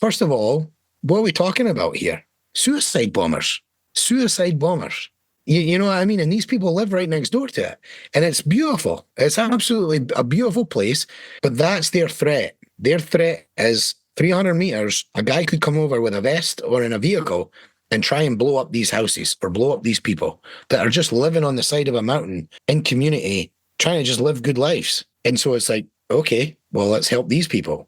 First of all, what are we talking about here? Suicide bombers. Suicide bombers. You know what I mean? And these people live right next door to it. And it's beautiful. It's absolutely a beautiful place. But that's their threat. Their threat is 300 meters. A guy could come over with a vest or in a vehicle and try and blow up these houses or blow up these people that are just living on the side of a mountain in community, trying to just live good lives. And so it's like, okay, well, let's help these people.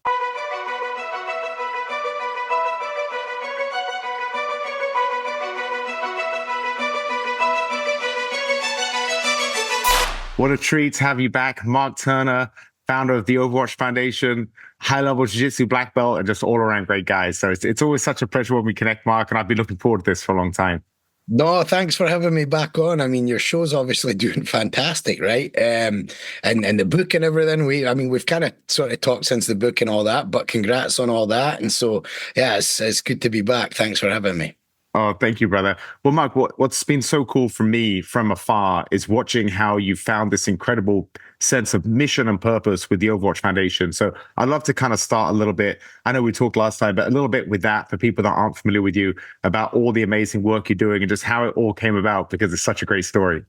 What a treat to have you back, Mark Turner, founder of the Overwatch Foundation, high-level jiu-jitsu black belt, and just all-around great guy. So it's always such a pleasure when we connect, Mark, and I've been looking forward to this for a long time. No, thanks for having me back on. I mean, your show's obviously doing fantastic, right? And the book and everything. We've kind of sort of talked since the book and all that, but congrats on all that. And so, yeah, it's good to be back. Thanks for having me. Oh, thank you, brother. Well, Mark, what's been so cool for me from afar is watching how you found this incredible sense of mission and purpose with the Overwatch Foundation. So I'd love to kind of start a little bit. I know we talked last time, but a little bit with that for people that aren't familiar with you about all the amazing work you're doing and just how it all came about, because it's such a great story.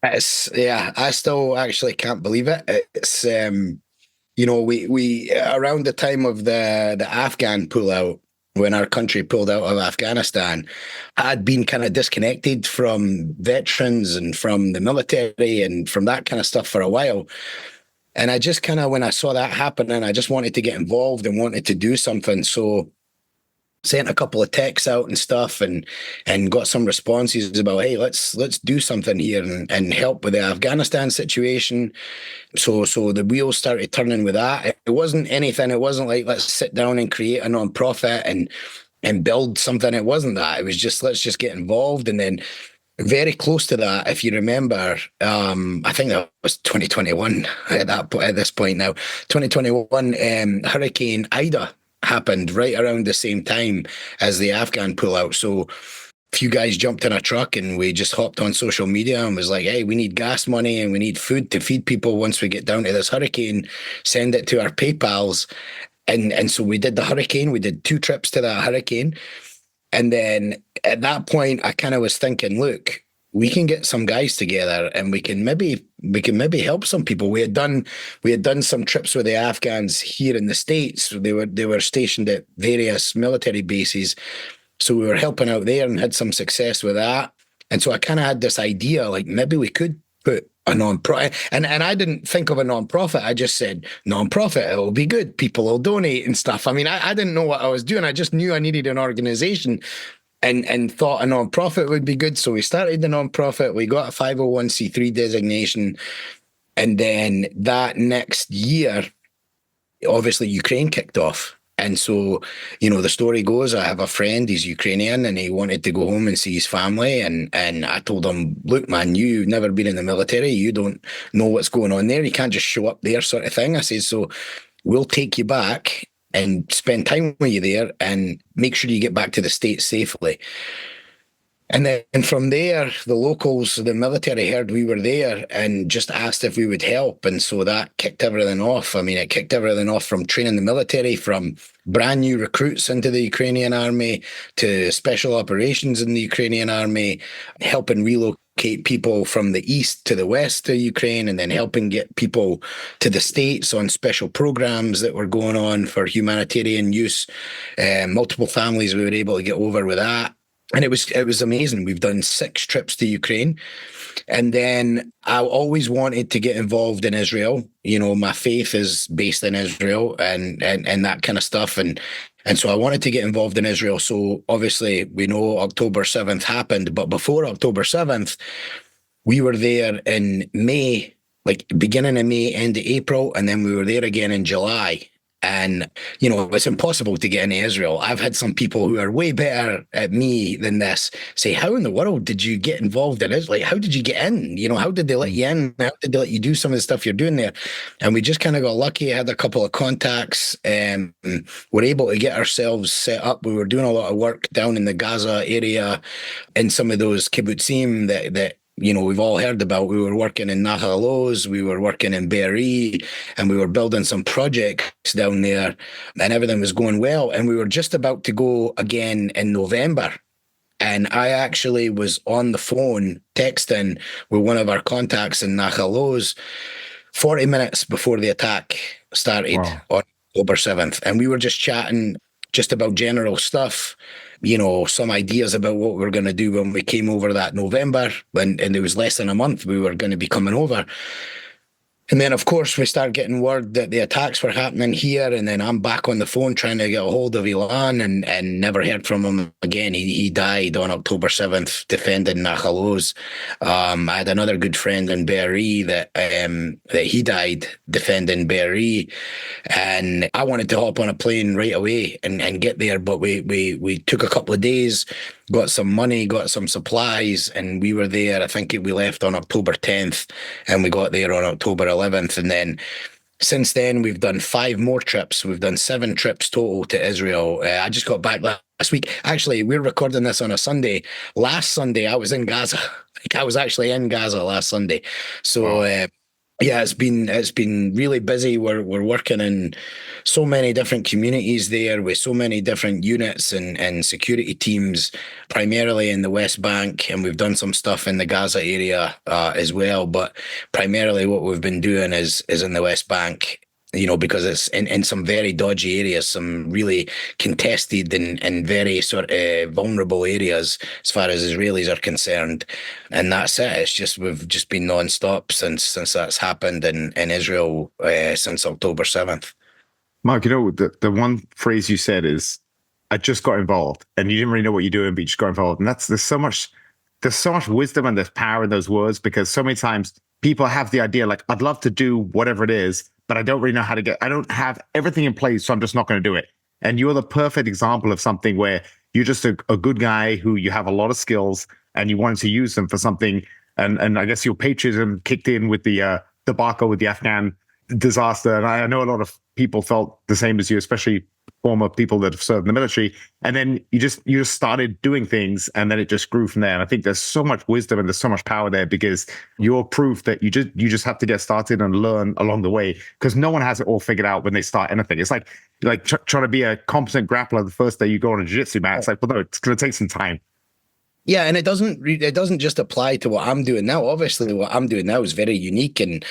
I still actually can't believe it. It's, we around the time of the Afghan pullout, when our country pulled out of Afghanistan, I'd been kind of disconnected from veterans and from the military and from that kind of stuff for a while. And I just kind of, when I saw that happening, I just wanted to get involved and wanted to do something. So sent a couple of texts out and stuff and got some responses about, hey, let's do something here and help with the Afghanistan situation. So the wheels started turning with that. It wasn't anything. It wasn't like, let's sit down and create a nonprofit and build something. It wasn't that. It was just, let's just get involved. And then very close to that, if you remember, I think that was 2021 at this point now, 2021, Hurricane Ida happened right around the same time as the Afghan pullout. So a few guys jumped in a truck and we just hopped on social media and was like, hey, we need gas money and we need food to feed people once we get down to this hurricane, send it to our PayPals. And so we did the hurricane. We did 2 trips to that hurricane. And then at that point, I kind of was thinking, look, we can get some guys together and we can maybe help some people. We had done some trips with the Afghans here in the States. They were stationed at various military bases. So we were helping out there and had some success with that. And so I kind of had this idea, like maybe we could put a non-profit. And I didn't think of a non-profit. I just said, non-profit, it'll be good. People will donate and stuff. I mean, I didn't know what I was doing. I just knew I needed an organization and thought a non-profit would be good. So we started the non-profit. We got a 501c3 designation. And then that next year, obviously Ukraine kicked off. And so, the story goes, I have a friend, he's Ukrainian, and he wanted to go home and see his family. And I told him, look, man, you've never been in the military. You don't know what's going on there. You can't just show up there, sort of thing. I said, so we'll take you back and spend time with you there and make sure you get back to the States safely. And then from there, the locals, the military heard we were there and just asked if we would help. And so that kicked everything off. I mean, it kicked everything off from training the military, from brand new recruits into the Ukrainian army to special operations in the Ukrainian army, helping relocate people from the east to the west of Ukraine, and then helping get people to the States on special programs that were going on for humanitarian use. Multiple families we were able to get over with that. And it was amazing. We've done 6 trips to Ukraine. And then I always wanted to get involved in Israel. My faith is based in Israel and that kind of stuff. And so I wanted to get involved in Israel. So obviously we know October 7th happened, but before October 7th, we were there in May, like beginning of May, end of April. And then we were there again in July. And, it's impossible to get into Israel. I've had some people who are way better at me than this say, how in the world did you get involved in Israel? Like, how did you get in? How did they let you in? How did they let you do some of the stuff you're doing there? And we just kind of got lucky. I had a couple of contacts and were able to get ourselves set up. We were doing a lot of work down in the Gaza area in some of those kibbutzim that we've all heard about. We were working in Naperville, we were working in Berry, and we were building some projects down there, and everything was going well. And we were just about to go again in November. And I actually was on the phone texting with one of our contacts in Naperville 40 minutes before the attack started on October 7th. And we were just chatting just about general stuff, some ideas about what we were going to do when we came over that November. And it was less than a month we were going to be coming over. And then, of course, we start getting word that the attacks were happening here. And then I'm back on the phone trying to get a hold of Ilan and never heard from him again. He died on October 7th, defending Najalos. I had another good friend in Berry that he died defending Berry. And I wanted to hop on a plane right away and get there. But we took a couple of days, got some money, got some supplies, and we were there. I think we left on October 10th and we got there on October 11th. And then since then, we've done 5 more trips. We've done 7 trips total to Israel. I just got back last week. Actually, we're recording this on a Sunday. Last Sunday, I was in Gaza. I was actually in Gaza last Sunday. So, yeah, it's been really busy. We're working in so many different communities there with so many different units and security teams, primarily in the West Bank, and we've done some stuff in the Gaza area as well. But primarily, what we've been doing is in the West Bank. Because it's in some very dodgy areas, some really contested and very sort of vulnerable areas as far as Israelis are concerned. And that's it. We've just been non-stop since that's happened in Israel since October 7th. Mark, the one phrase you said is, I just got involved, and you didn't really know what you're doing, but you just got involved. And there's so much wisdom and there's power in those words, because so many times people have the idea, like, I'd love to do whatever it is, but I don't really know how to I don't have everything in place, so I'm just not going to do it. And you're the perfect example of something where you're just a good guy who you have a lot of skills and you wanted to use them for something. And I guess your patriotism kicked in with the debacle with the Afghan disaster. And I know a lot of people felt the same as you, especially former people that have served in the military. And then you just started doing things, and then it just grew from there. And I think there's so much wisdom and there's so much power there, because you're proof that you just have to get started and learn along the way, because no one has it all figured out when they start anything. It's like trying to be a competent grappler the first day you go on a jiu-jitsu mat. It's like, well, no, it's going to take some time. Yeah, and it doesn't just apply to what I'm doing now. Obviously, what I'm doing now is very unique, and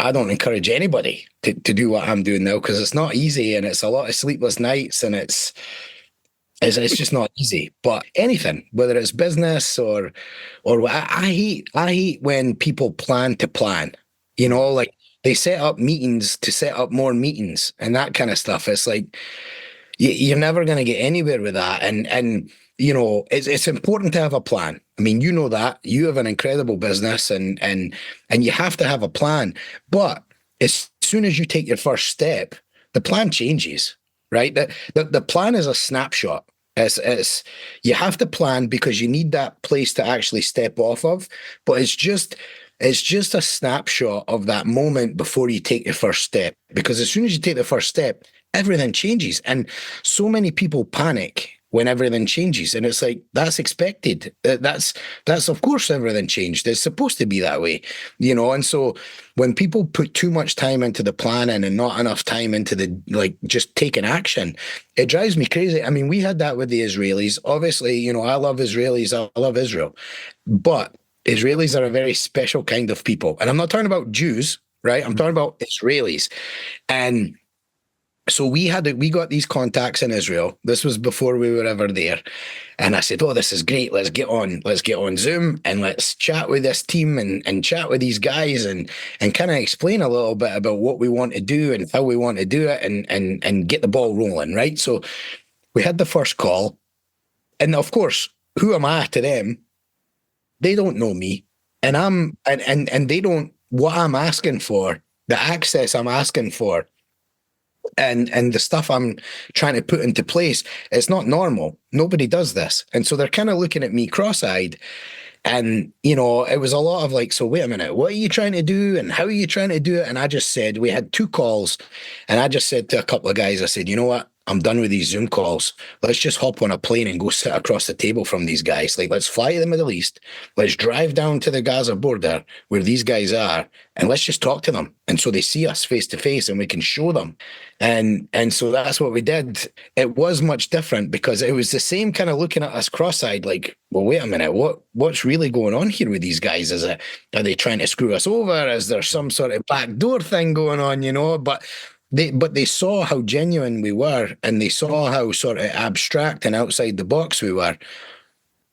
I don't encourage anybody to do what I'm doing now, because it's not easy, and it's a lot of sleepless nights, and it's just not easy. But anything, whether it's business or I hate when people plan to plan. Like they set up meetings to set up more meetings and that kind of stuff. It's like you're never going to get anywhere with that, and it's important to have a plan. I mean, that you have an incredible business and you have to have a plan. But as soon as you take your first step, the plan changes, right? The plan is a snapshot. It's you have to plan because you need that place to actually step off of. But it's just a snapshot of that moment before you take your first step. Because as soon as you take the first step, everything changes. And so many people panic when everything changes. And it's like, that's expected. That's of course everything changed. It's supposed to be that way, And so when people put too much time into the planning and not enough time into just taking action, it drives me crazy. I mean, we had that with the Israelis. Obviously, I love Israelis. I love Israel. But Israelis are a very special kind of people. And I'm not talking about Jews, right? I'm talking about Israelis. And so we got these contacts in Israel. This was before we were ever there. And I said, oh, this is great. Let's get on Zoom and let's chat with this team and chat with these guys and kind of explain a little bit about what we want to do and how we want to do it and get the ball rolling, right? So we had the first call. And of course, who am I to them? They don't know me. And and they don't, what I'm asking for, the access I'm asking for, and the stuff I'm trying to put into place, it's not normal. Nobody does this. And so they're kind of looking at me cross-eyed. And, it was a lot of like, so wait a minute, what are you trying to do? And how are you trying to do it? And I just said, we had 2 calls. And I just said to a couple of guys, I said, you know what? I'm done with these Zoom calls. Let's just hop on a plane and go sit across the table from these guys. Like, let's fly to the Middle East. Let's drive down to the Gaza border where these guys are, and let's just talk to them. And so they see us face to face and we can show them. And so that's what we did. It was much different because it was the same kind of looking at us cross-eyed, like, well, wait a minute, what's really going on here with these guys? Are they trying to screw us over? Is there some sort of backdoor thing going on, you know? But they saw how genuine we were, and they saw how sort of abstract and outside the box we were.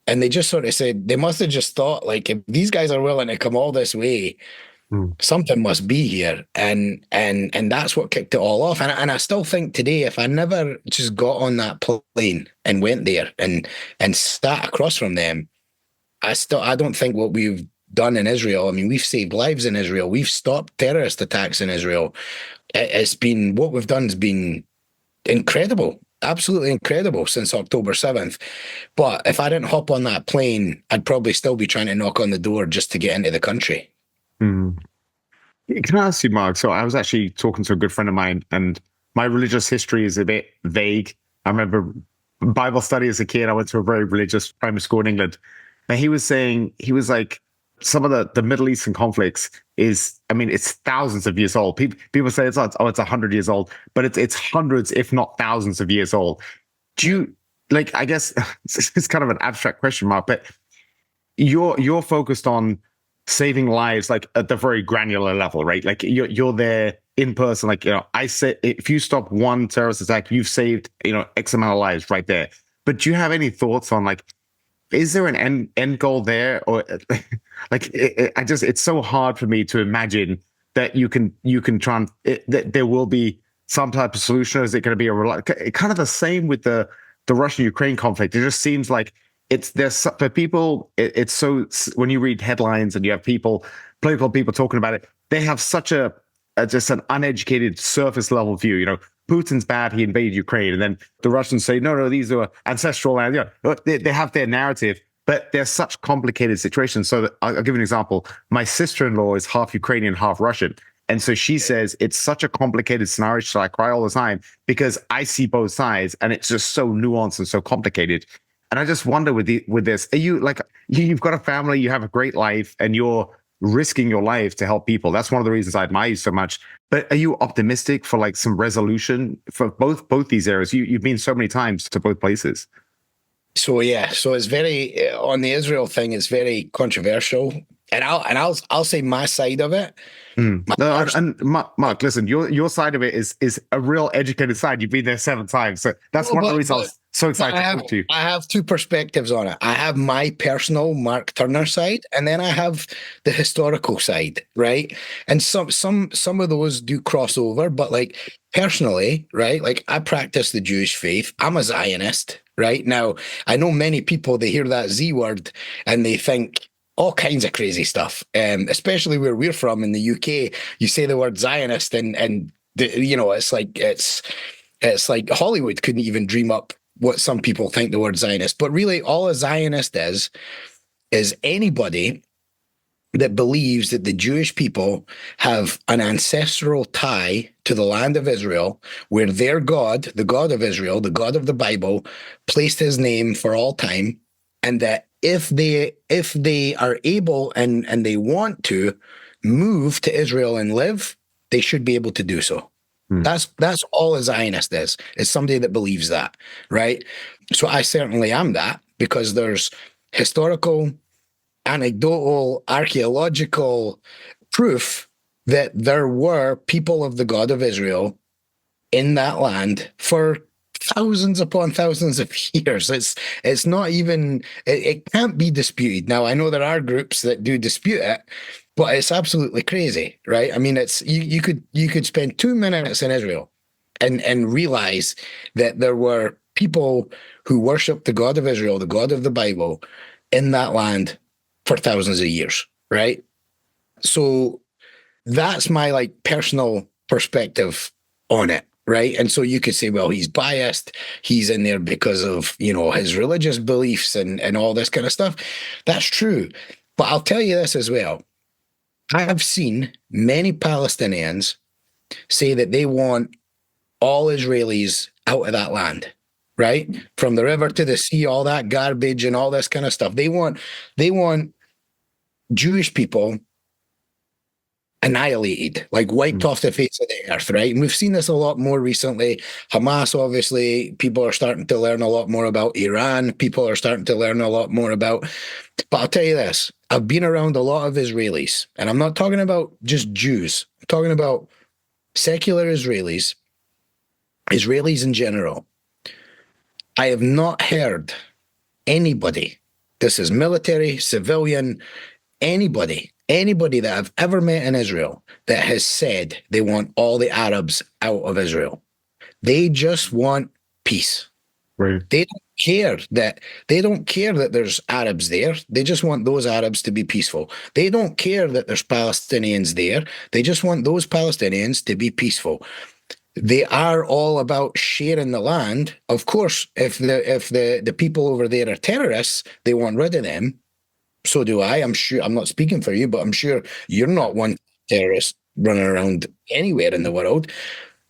And they just sort of said, they must have just thought, like, if these guys are willing to come all this way, something must be here. And that's what kicked it all off. And I still think today, if I never just got on that plane and went there and sat across from them, I don't think what we've done in Israel, I mean, we've saved lives in Israel. We've stopped terrorist attacks in Israel. It's been, what we've done has been incredible, absolutely incredible since October 7th. But if I didn't hop on that plane, I'd probably still be trying to knock on the door just to get into the country. Can I ask you, Mark? So I was actually talking to a good friend of mine, and my religious history is a bit vague. I remember Bible study as a kid. I went to a very religious primary school in England. And he was saying, he was like, some of the Middle Eastern conflicts is, I mean, it's thousands of years old. People say it's 100 years old, but it's hundreds, if not thousands of years old. Do you, like, I guess it's kind of an abstract question, Mark, but you're focused on saving lives, like at the very granular level, right? Like you're there in person. Like, you know, I say, if you stop one terrorist attack, you've saved, you know, X amount of lives right there. But do you have any thoughts on, like, is there an end goal there? Or like, it's so hard for me to imagine that you can try and, that there will be some type of solution. Is it going to be kind of the same with the Russian-Ukraine conflict? It just seems like for people, it's so, when you read headlines and you have political people talking about it, they have such just an uneducated surface level view. You know, Putin's bad, he invaded Ukraine. And then the Russians say, no, these are ancestral land. You know, they have their narrative, but they're such complicated situations. So I'll give you an example. My sister-in-law is half Ukrainian, half Russian. And so she says, it's such a complicated scenario. So I cry all the time because I see both sides and it's just so nuanced and so complicated. And I just wonder with this, are you like, you've got a family, you have a great life, and you're risking your life to help people. That's one of the reasons I admire you so much. But are you optimistic for like some resolution for both these areas? You've been so many times to both places. So yeah, so it's very, on the Israel thing, it's very controversial. And I'll say my side of it. And Mark, listen, your side of it is a real educated side. You've been there 7 times. So that's one of the reasons I was so excited to talk to you. I have 2 perspectives on it. I have my personal Mark Turner side, and then I have the historical side, right? And some of those do cross over, but like personally, right? Like I practice the Jewish faith. I'm a Zionist, right? Now, I know many people, they hear that Z word and they think all kinds of crazy stuff, especially where we're from in the UK. You say the word Zionist and you know, it's like Hollywood couldn't even dream up what some people think the word Zionist. But really, all a Zionist is anybody that believes that the Jewish people have an ancestral tie to the land of Israel, where their God, the God of Israel, the God of the Bible, placed his name for all time, and that if they are able and they want to move to Israel and live, they should be able to do so. That's all a Zionist is somebody that believes that, right? So I certainly am that, because there's historical, anecdotal, archaeological proof that there were people of the God of Israel in that land for thousands upon thousands of years. It's not even, it can't be disputed. Now, I know there are groups that do dispute it, but it's absolutely crazy, right? I mean, it's you could spend 2 minutes in Israel and realize that there were people who worshiped the God of Israel, the God of the Bible, in that land for thousands of years, right? So that's my like personal perspective on it, right? And so you could say, well, he's biased, he's in there because of, you know, his religious beliefs and all this kind of stuff. That's true. But I'll tell you this as well. I have seen many Palestinians say that they want all Israelis out of that land, right? From the river to the sea, all that garbage and all this kind of stuff. They want Jewish people annihilated, like wiped off the face of the earth, right? And we've seen this a lot more recently. Hamas, obviously, people are starting to learn a lot more about. Iran, people are starting to learn a lot more about. But I'll tell you this, I've been around a lot of Israelis, and I'm not talking about just Jews. I'm talking about secular Israelis, Israelis in general. I have not heard anybody, this is military, civilian, anybody that I've ever met in Israel that has said they want all the Arabs out of Israel. They just want peace. Right. They don't care that there's Arabs there. They just want those Arabs to be peaceful. They don't care that there's Palestinians there. They just want those Palestinians to be peaceful. They are all about sharing the land. Of course, if the people over there are terrorists, they want rid of them. So do I. I'm sure, I'm not speaking for you, but I'm sure you're not one terrorist running around anywhere in the world.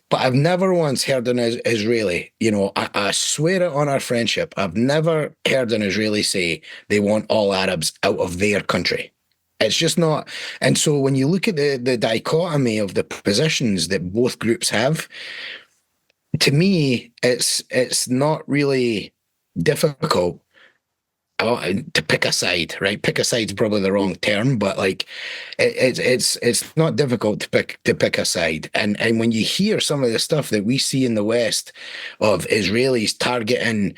But I've never once heard an Israeli, I swear it on our friendship, I've never heard an Israeli say they want all Arabs out of their country. It's just not. And so when you look at the dichotomy of the positions that both groups have, to me, it's not really difficult to pick a side, right? Pick a side's probably the wrong term, but like it's not difficult to pick a side. And when you hear some of the stuff that we see in the West of Israelis targeting,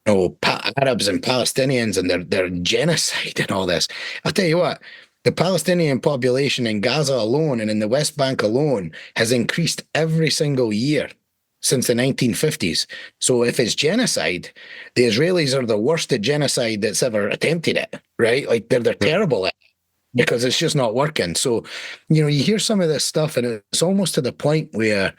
Arabs and Palestinians and their genocide and all this, I'll tell you what, the Palestinian population in Gaza alone and in the West Bank alone has increased every single year since the 1950s. So if it's genocide, the Israelis are the worst at genocide that's ever attempted it, right? Like they're terrible at it because it's just not working. So, you hear some of this stuff and it's almost to the point where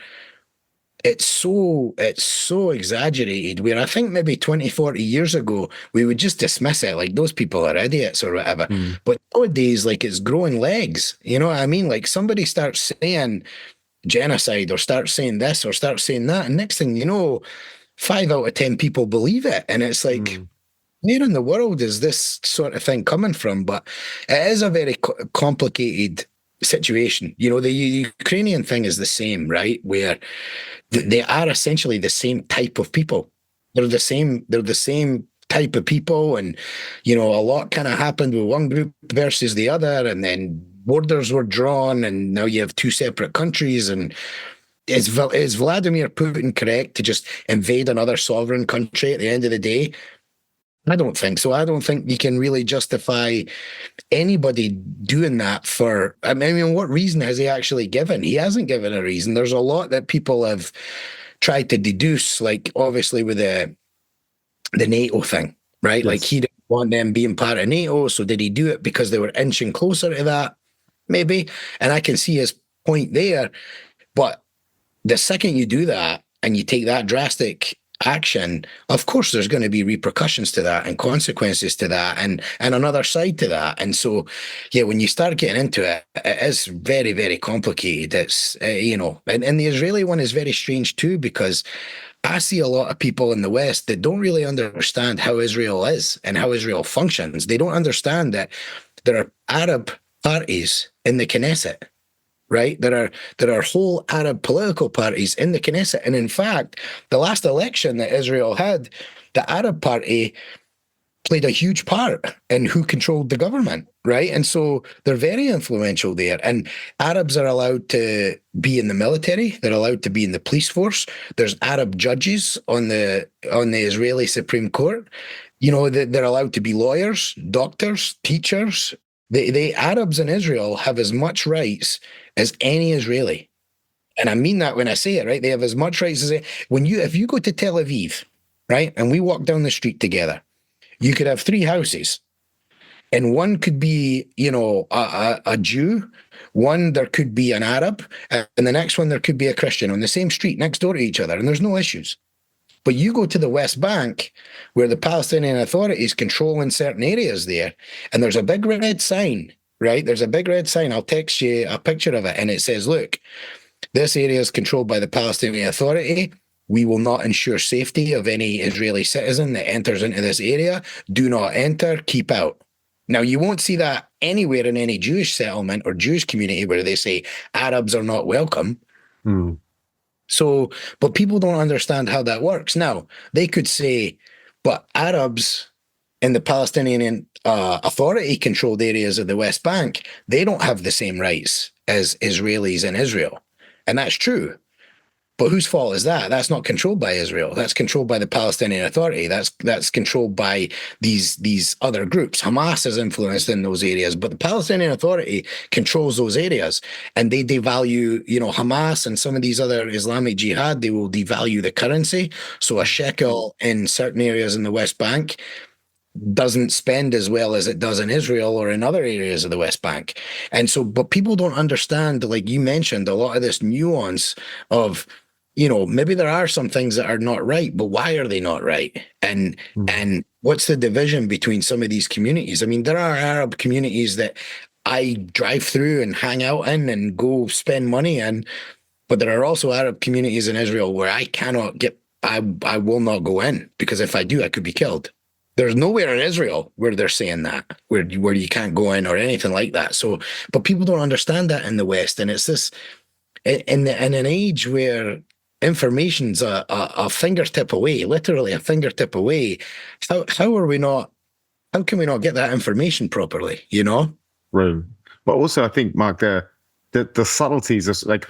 it's so exaggerated, where I think maybe 20, 40 years ago, we would just dismiss it like those people are idiots or whatever. But nowadays, like it's growing legs. You know what I mean? Like somebody starts saying genocide or start saying this or start saying that, and next thing you know, 5 out of 10 people believe it, and it's like where in the world is this sort of thing coming from? But it is a very complicated situation. The Ukrainian thing is the same, right? Where they are essentially the same type of people. They're the same type of people, and a lot kind of happened with one group versus the other, and then borders were drawn, and now you have 2 separate countries. And is Vladimir Putin correct to just invade another sovereign country at the end of the day? I don't think so. I don't think you can really justify anybody doing that for. I mean, what reason has he actually given? He hasn't given a reason. There's a lot that people have tried to deduce, like obviously with the NATO thing, right? Yes. Like he didn't want them being part of NATO, so did he do it because they were inching closer to that? Maybe. And I can see his point there. But the second you do that and you take that drastic action, of course there's going to be repercussions to that and consequences to that and another side to that. And so, yeah, when you start getting into it, it is very, very complicated. It's, and the Israeli one is very strange too, because I see a lot of people in the West that don't really understand how Israel is and how Israel functions. They don't understand that there are Arab parties in the Knesset, right? There are whole Arab political parties in the Knesset. And in fact, the last election that Israel had, the Arab party played a huge part in who controlled the government, right? And so they're very influential there. And Arabs are allowed to be in the military. They're allowed to be in the police force. There's Arab judges on the Israeli Supreme Court. They're allowed to be lawyers, doctors, teachers. The Arabs in Israel have as much rights as any Israeli. And I mean that when I say it, right? They have as much rights as if you go to Tel Aviv, right? And we walk down the street together, you could have 3 houses. And one could be, a Jew. One, there could be an Arab. And the next one, there could be a Christian on the same street next door to each other. And there's no issues. But you go to the West Bank, where the Palestinian authorities control in certain areas there, and there's a big red sign, right? There's a big red sign. I'll text you a picture of it, and it says, look, this area is controlled by the Palestinian Authority. We will not ensure safety of any Israeli citizen that enters into this area. Do not enter, keep out. Now, you won't see that anywhere in any Jewish settlement or Jewish community where they say Arabs are not welcome. Mm. So, but people don't understand how that works. Now, they could say, but Arabs in the Palestinian Authority controlled areas of the West Bank, they don't have the same rights as Israelis in Israel. And that's true. But whose fault is that? That's not controlled by Israel. That's controlled by the Palestinian Authority. That's controlled by these other groups. Hamas is influenced in those areas, but the Palestinian Authority controls those areas, and they devalue, Hamas and some of these other Islamic Jihad. They will devalue the currency. So a shekel in certain areas in the West Bank doesn't spend as well as it does in Israel or in other areas of the West Bank. And so, but people don't understand, like you mentioned, a lot of this nuance of, maybe there are some things that are not right, but why are they not right? And what's the division between some of these communities? I mean, there are Arab communities that I drive through and hang out in and go spend money in, but there are also Arab communities in Israel where I will not go in, because if I do, I could be killed. There's nowhere in Israel where they're saying that, where you can't go in or anything like that. So, but people don't understand that in the West, and it's this in an age where information's a fingertip away, literally a fingertip away. How can we not get that information properly? Right. But also, I think, Mark, the subtleties of, like,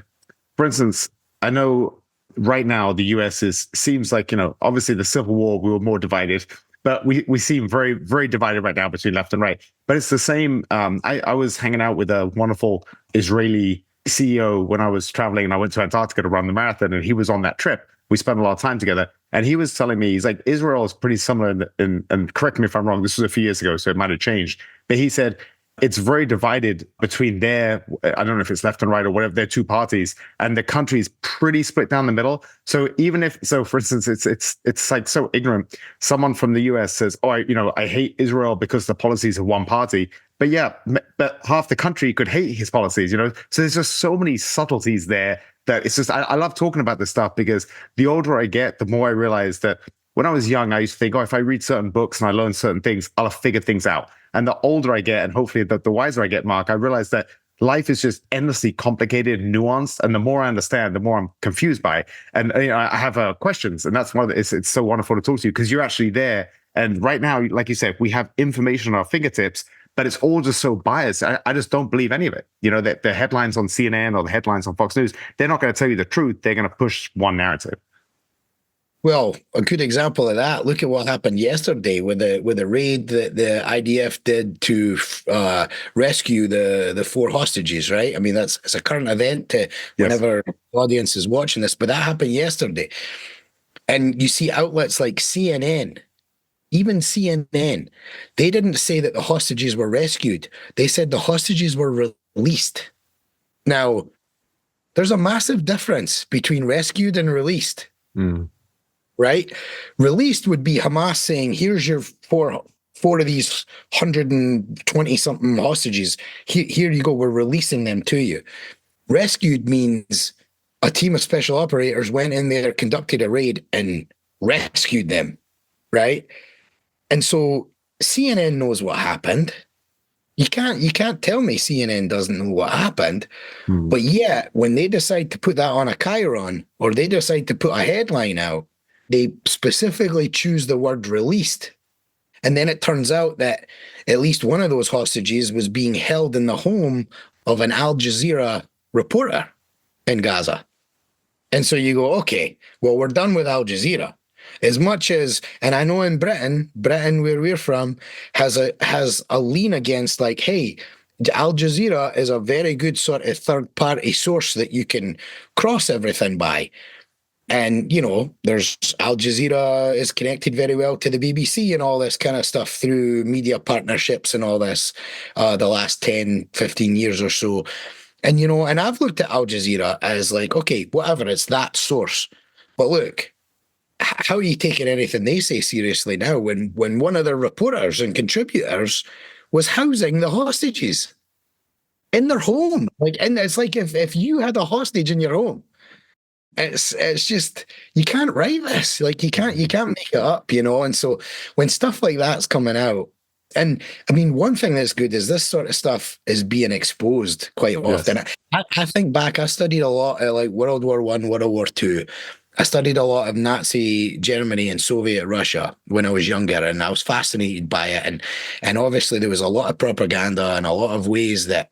for instance, I know right now the US seems like, obviously the Civil War, we were more divided, but we seem very, very divided right now between left and right. But it's the same. I was hanging out with a wonderful Israeli CEO when I was traveling, and I went to Antarctica to run the marathon, and he was on that trip. We spent a lot of time together, and he was telling me, he's like, Israel is pretty similar, and correct me if I'm wrong, this was a few years ago, so it might have changed. But he said, it's very divided between I don't know if it's left and right or whatever, their two parties, and the country is pretty split down the middle. So for instance, it's like so ignorant. Someone from the US says, oh, I hate Israel because the policies of one party. But yeah, but half the country could hate his policies, So there's just so many subtleties there that it's just, I love talking about this stuff, because the older I get, the more I realize that when I was young, I used to think, if I read certain books and I learn certain things, I'll have figured things out. And the older I get, and hopefully the wiser I get, Mark, I realize that life is just endlessly complicated and nuanced. And the more I understand, the more I'm confused by. And I have questions, and that's why it's so wonderful to talk to you, because you're actually there. And right now, like you said, we have information at our fingertips, but it's all just so biased. I just don't believe any of it. That the headlines on CNN or the headlines on Fox News, they're not going to tell you the truth. They're going to push one narrative. Well, a good example of that, look at what happened yesterday with the raid that the IDF did to rescue the 4 hostages, right? I mean, it's a current event to whenever the audience is watching this, but that happened yesterday. And you see outlets like CNN, even CNN, they didn't say that the hostages were rescued. They said the hostages were released. Now, there's a massive difference between rescued and released. Right? Released would be Hamas saying, here's your four of these 120 something hostages. Here you go. We're releasing them to you. Rescued means a team of special operators went in there, conducted a raid, and rescued them. Right? And so CNN knows what happened. You can't tell me CNN doesn't know what happened. But yet, when they decide to put that on a chyron, or they decide to put a headline out, they specifically choose the word released. And then it turns out that at least one of those hostages was being held in the home of an Al Jazeera reporter in Gaza. And so you go, okay, well, we're done with Al Jazeera. As much as, and I know in Britain where we're from, has a lean against, like, hey, Al Jazeera is a very good sort of third-party source that you can cross everything by. And, there's Al Jazeera is connected very well to the BBC and all this kind of stuff through media partnerships and all this, the last 10, 15 years or so. And, and I've looked at Al Jazeera as like, okay, whatever, it's that source. But look, how are you taking anything they say seriously now when one of their reporters and contributors was housing the hostages in their home? And it's like if you had a hostage in your home, It's just, you can't write this. Like, you can't make it up, you know. And so when stuff like that's coming out, and I mean, one thing that's good is this sort of stuff is being exposed quite often. Yes. I think back, I studied a lot of like World War One, World War Two. I studied a lot of Nazi Germany and Soviet Russia when I was younger, and I was fascinated by it. And obviously there was a lot of propaganda and a lot of ways that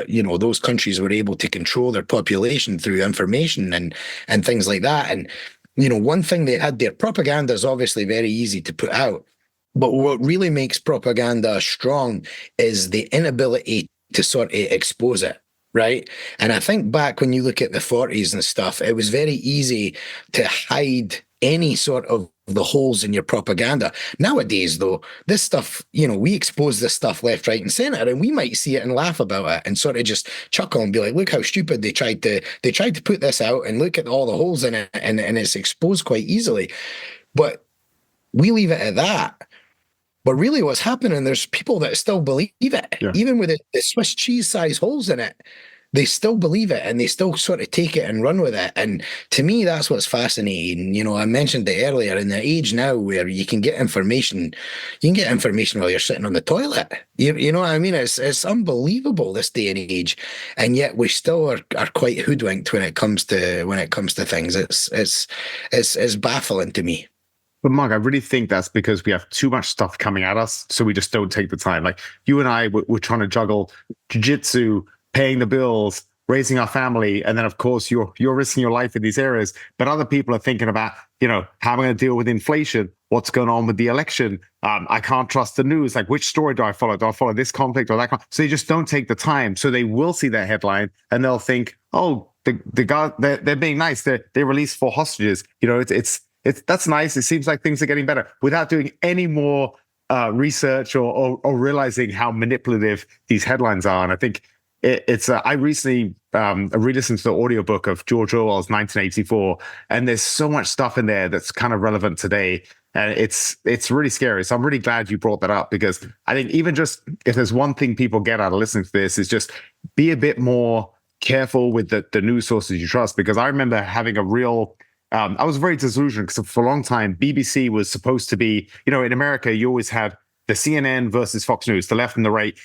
you know, those countries were able to control their population through information and things like that. And you know, one thing they had, their propaganda is obviously very easy to put out, but what really makes propaganda strong is the inability to sort of expose it. Right. And I think back when you look at the 40s and stuff, it was very easy to hide any sort of the holes in your propaganda. Nowadays, though, this stuff, you know, we expose this stuff left, right, and center, and we might see it and laugh about it and sort of just chuckle and be like, look how stupid they tried to put this out, and look at all the holes in it, and it's exposed quite easily. But we leave it at that. But really what's happening, there's people that still believe it. Yeah. Even with the Swiss cheese size holes in it, they still believe it, and they still sort of take it and run with it. And to me, that's what's fascinating. You know, I mentioned it earlier, in the age now where you can get information while you're sitting on the toilet. You know what I mean? It's unbelievable, this day and age. And yet we still are quite hoodwinked when it comes to things. It's baffling to me. But Mark, I really think that's because we have too much stuff coming at us, so we just don't take the time. Like you and I, we're trying to juggle jiu-jitsu, paying the bills, raising our family, and then of course you're risking your life in these areas. But other people are thinking about, you know, how am I going to deal with inflation? What's going on with the election? I can't trust the news. Like, which story do I follow? Do I follow this conflict or that? So they just don't take the time. So they will see that headline and they'll think, oh, the guy, they're being nice. They released 4 hostages. You know, it's that's nice. It seems like things are getting better without doing any more research or realizing how manipulative these headlines are. And I think I recently re-listened to the audiobook of George Orwell's 1984, and there's so much stuff in there that's kind of relevant today. And it's really scary. So I'm really glad you brought that up, because I think even just if there's one thing people get out of listening to this, is just be a bit more careful with the news sources you trust. Because I remember having a real I was very disillusioned, because for a long time, BBC was supposed to be, you know, in America, you always had the CNN versus Fox News, the left and the right,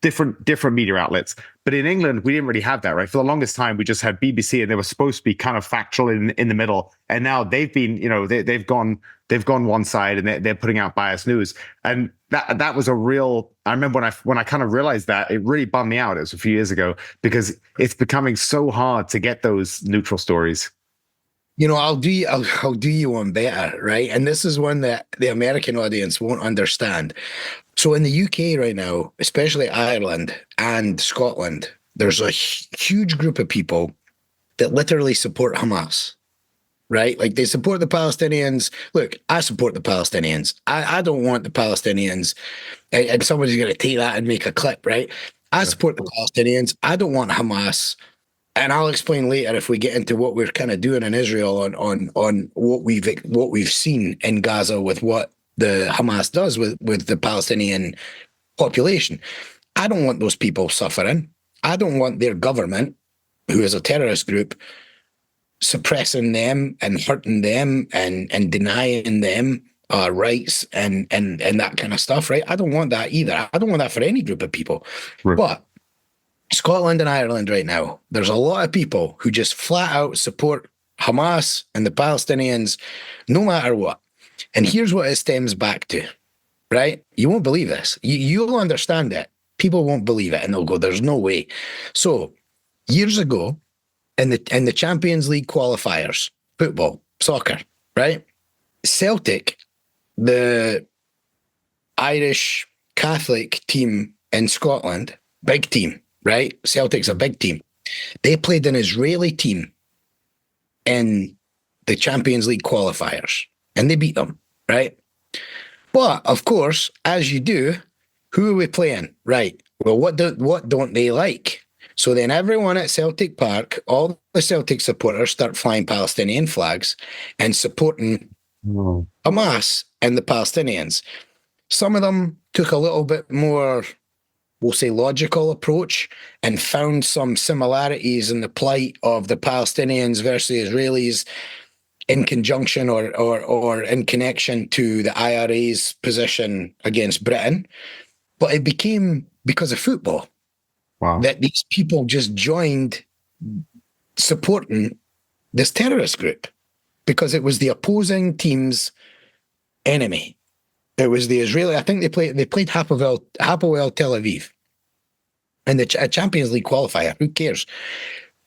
different media outlets. But in England, we didn't really have that, right? For the longest time, we just had BBC, and they were supposed to be kind of factual in the middle. And now they've been, you know, they've gone one side, and they're putting out biased news. And that was a real, I remember when I kind of realized that, it really bummed me out. It was a few years ago, because it's becoming so hard to get those neutral stories. You know, I'll do you one better, right? And this is one that the American audience won't understand. So in the UK right now, especially Ireland and Scotland, there's a huge group of people that literally support Hamas, right? Like, they support the Palestinians. Look, I support the Palestinians. I don't want the Palestinians, and somebody's going to take that and make a clip, right? I support the Palestinians. I don't want Hamas. And I'll explain later, if we get into what we're kind of doing in Israel on what we've seen in Gaza with what the Hamas does with the Palestinian population. I don't want those people suffering. I don't want their government, who is a terrorist group, suppressing them and hurting them and denying them rights and that kind of stuff, right? I don't want that either. I don't want that for any group of people. Right. But Scotland and Ireland right now, there's a lot of people who just flat out support Hamas and the Palestinians no matter what. And here's what it stems back to, right? You won't believe this. You'll understand it. People won't believe it, and they'll go, there's no way. So years ago, in the Champions League qualifiers, football, soccer, right? Celtic, the Irish Catholic team in Scotland, big team, right? Celtic's a big team. They played an Israeli team in the Champions League qualifiers, and they beat them, right? But of course, as you do, who are we playing? Right. Well, what don't they like? So then everyone at Celtic Park, all the Celtic supporters, start flying Palestinian flags and supporting Hamas and the Palestinians. Some of them took a little bit more we'll say, logical approach and found some similarities in the plight of the Palestinians versus Israelis in conjunction or in connection to the IRA's position against Britain. But it became because of football. Wow. That these people just joined supporting this terrorist group because it was the opposing team's enemy. It was the Israeli. I think they played Hapoel Tel Aviv in the Champions League qualifier. Who cares?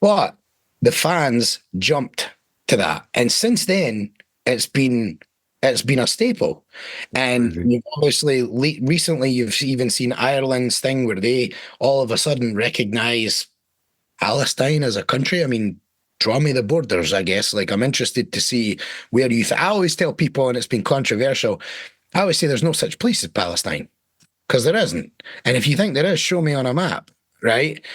But the fans jumped to that, and since then it's been a staple. And you've obviously recently you've even seen Ireland's thing where they all of a sudden recognize Palestine as a country. I mean, draw me the borders, I guess. Like, I'm interested to see where I always tell people, and it's been controversial, I always say there's no such place as Palestine, because there isn't. And if you think there is, show me on a map, right?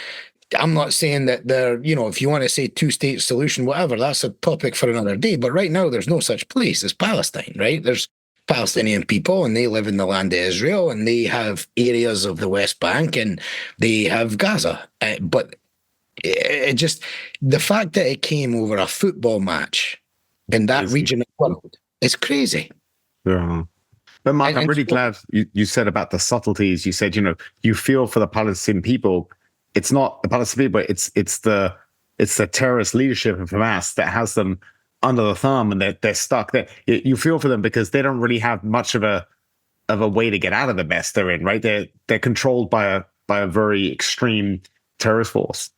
I'm not saying that if you want to say two-state solution, whatever, that's a topic for another day. But right now, there's no such place as Palestine, right? There's Palestinian people, and they live in the land of Israel, and they have areas of the West Bank, and they have Gaza. But it just, the fact that it came over a football match in that region of the world is crazy. Yeah. But Mark, I'm really glad you said about the subtleties. You said, you feel for the Palestinian people. It's not the Palestinian people, it's the terrorist leadership of Hamas that has them under the thumb, and they're stuck there. You feel for them because they don't really have much of a way to get out of the mess they're in, right? They're controlled by a very extreme terrorist force.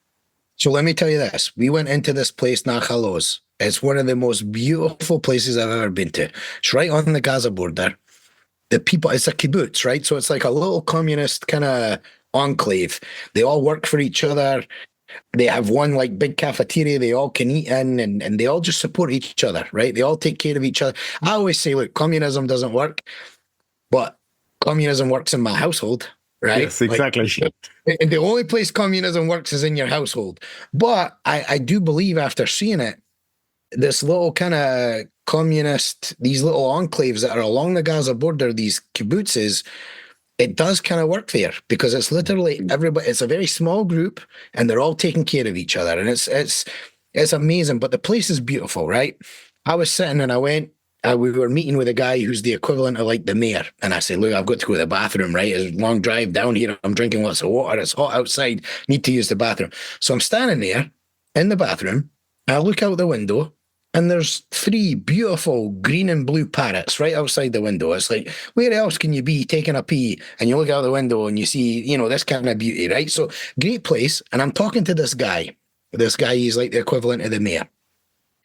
So let me tell you this. We went into this place, Nahal Oz. It's one of the most beautiful places I've ever been to. It's right on the Gaza border. The people, it's a kibbutz, right? So it's like a little communist kind of enclave. They all work for each other. They have one like big cafeteria they all can eat in, and they all just support each other, right? They all take care of each other. I always say, look, communism doesn't work, but communism works in my household, right? Yes, exactly. Like, the only place communism works is in your household. But I do believe, after seeing it, this little kind of these little enclaves that are along the Gaza border, these kibbutzes, it does kind of work there, because it's literally everybody. It's a very small group, and they're all taking care of each other, and it's amazing. But the place is beautiful, right? I was sitting, and we were meeting with a guy who's the equivalent of like the mayor, and I said, look, I've got to go to the bathroom, right? It's a long drive down here. I'm drinking lots of water. It's hot outside. Need to use the bathroom. So I'm standing there in the bathroom. I look out the window, and there's 3 beautiful green and blue parrots right outside the window. It's like, where else can you be taking a pee? And you look out the window and you see, this kind of beauty, right? So great place. And I'm talking to this guy. This guy, he's like the equivalent of the mayor.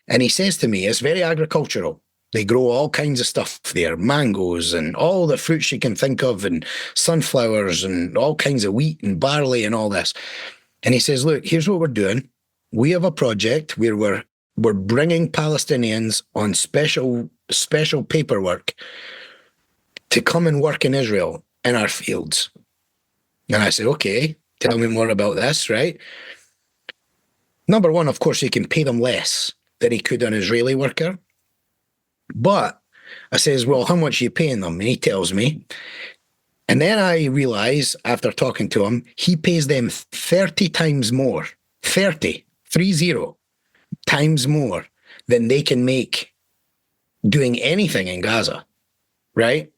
And he says to me, it's very agricultural. They grow all kinds of stuff there, mangoes and all the fruits you can think of, and sunflowers and all kinds of wheat and barley and all this. And he says, look, here's what we're doing. We have a project where we're bringing Palestinians on special paperwork to come and work in Israel in our fields. And I said, okay, tell me more about this, right? Number one, of course, you can pay them less than he could an Israeli worker. But I says, well, how much are you paying them? And he tells me. And then I realize, after talking to him, he pays them 30 times more, 30 times more than they can make doing anything in Gaza, right?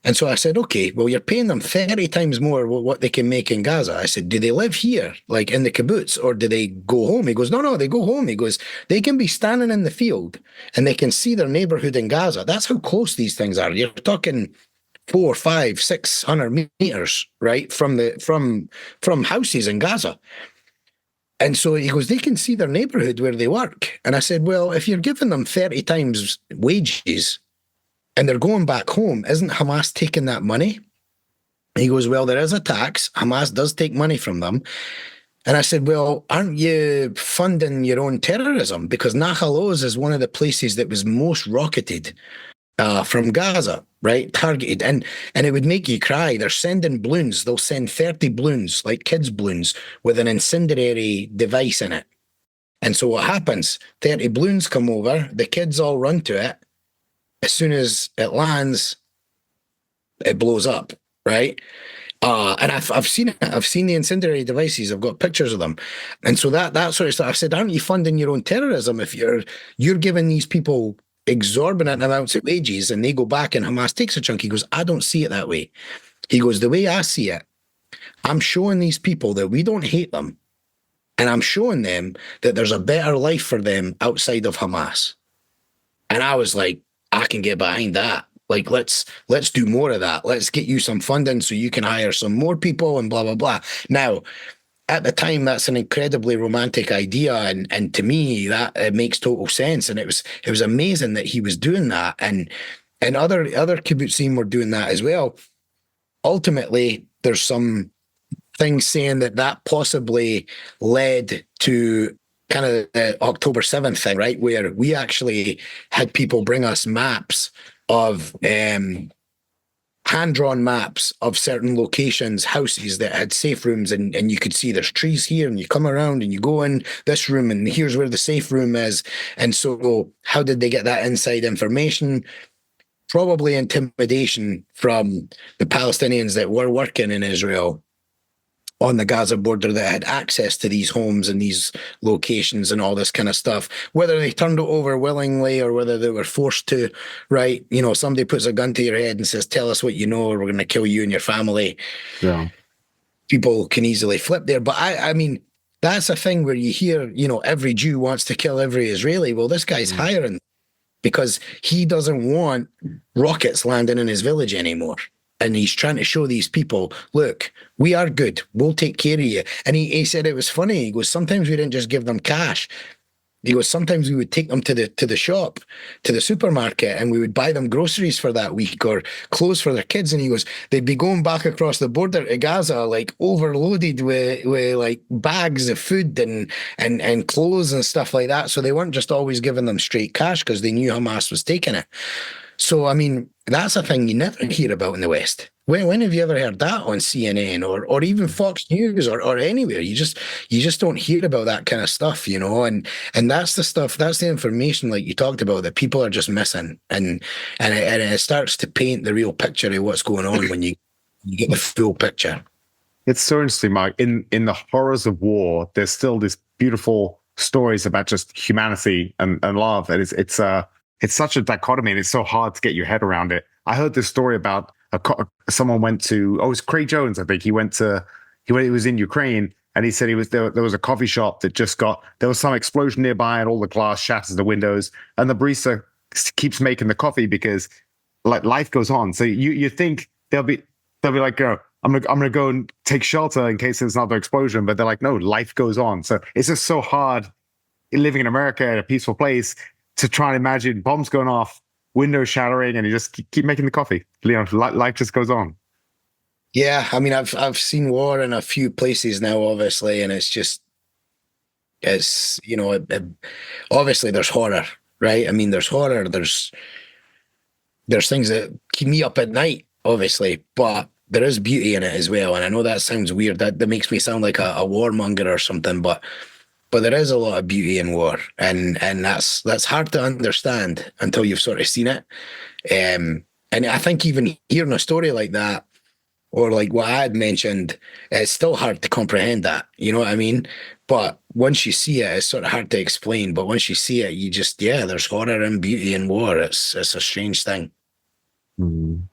And so I said, okay, well, you're paying them 30 times more what they can make in Gaza. I said, do they live here, like in the kibbutz, or do they go home? He goes, no, they go home. He goes, they can be standing in the field and they can see their neighborhood in Gaza. That's how close these things are. You're talking 400, 500, 600 meters, right, from houses in Gaza. And so he goes, they can see their neighborhood where they work. And I said, well, if you're giving them 30 times wages and they're going back home, isn't Hamas taking that money? He goes, well, there is a tax. Hamas does take money from them. And I said, well, aren't you funding your own terrorism? Because Nahal Oz is one of the places that was most rocketed from Gaza, right? Targeted. And it would make you cry. They're sending balloons. They'll send 30 balloons, like kids' balloons, with an incendiary device in it. And so what happens? 30 balloons come over. The kids all run to it. As soon as it lands, it blows up, right? And I've seen it. I've seen the incendiary devices. I've got pictures of them, and so that sort of stuff. I said, aren't you funding your own terrorism if you're giving these people exorbitant amounts of wages and they go back and Hamas takes a chunk? He goes, I don't see it that way. He goes, the way I see it, I'm showing these people that we don't hate them, and I'm showing them that there's a better life for them outside of Hamas. And I was like, I can get behind that. Like, let's do more of that. Let's get you some funding so you can hire some more people and blah, blah, blah. Now, at the time, that's an incredibly romantic idea. And to me, that it makes total sense. And it was amazing that he was doing that. And other kibbutzim were doing that as well. Ultimately, there's some things saying that possibly led to kind of the October 7th thing, right? Where we actually had people bring us maps of hand-drawn maps of certain locations, houses that had safe rooms, and you could see there's trees here, and you come around and you go in this room, and here's where the safe room is. And so how did they get that inside information? Probably intimidation from the Palestinians that were working in Israel on the Gaza border that had access to these homes and these locations and all this kind of stuff, whether they turned it over willingly or whether they were forced to, right? You know, somebody puts a gun to your head and says, tell us what you know, or we're going to kill you and your family. Yeah. People can easily flip there. But I mean, that's a thing where you hear, you know, every Jew wants to kill every Israeli. Well, this guy's hiring because he doesn't want rockets landing in his village anymore. And he's trying to show these people, look, we are good. We'll take care of you. And he said it was funny. He goes, sometimes we didn't just give them cash. He goes, sometimes we would take them to the shop, to the supermarket, and we would buy them groceries for that week or clothes for their kids. And he goes, they'd be going back across the border to Gaza, like overloaded with like bags of food and clothes and stuff like that. So they weren't just always giving them straight cash because they knew Hamas was taking it. So, I mean, that's a thing you never hear about in the West. When have you ever heard that on CNN or even Fox News or anywhere? You just don't hear about that kind of stuff, you know. And that's the stuff, that's the information, like you talked about, that people are just missing, and it starts to paint the real picture of what's going on when you get the full picture. It's so interesting, Mike. In the horrors of war, there's still this beautiful stories about just humanity and love, and it's such a dichotomy, and it's so hard to get your head around it. I heard this story about someone went to, it was Craig Jones, I think. He was in Ukraine, and he said there was a coffee shop that there was some explosion nearby, and all the glass shatters the windows, and the barista keeps making the coffee because like life goes on. So you think they'll be like, oh, I'm gonna go and take shelter in case there's another explosion, but they're like, no, life goes on. So it's just so hard living in America in a peaceful place to try and imagine bombs going off, windows shattering, and you just keep making the coffee. You know, life just goes on. Yeah, I mean, I've seen war in a few places now, obviously, and it's you know, obviously there's horror, right? I mean, there's horror, there's things that keep me up at night, obviously, but there is beauty in it as well. And I know that sounds weird. That makes me sound like a warmonger or something, but there is a lot of beauty in war, and that's hard to understand until you've sort of seen it. And I think even hearing a story like that, or like what I had mentioned, it's still hard to comprehend that. You know what I mean? But once you see it, it's sort of hard to explain. But once you see it, you just, there's horror and beauty in war. It's a strange thing. Mm.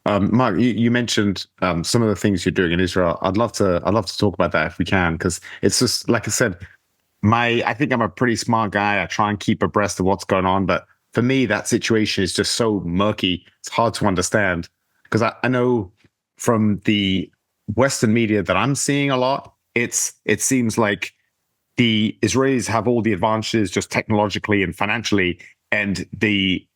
Mark, you mentioned some of the things you're doing in Israel. I'd love to talk about that if we can, because it's just like I said. I think I'm a pretty smart guy. I try and keep abreast of what's going on, but for me, that situation is just so murky. It's hard to understand because I know from the Western media that I'm seeing a lot, it seems like the Israelis have all the advantages just technologically and financially, and the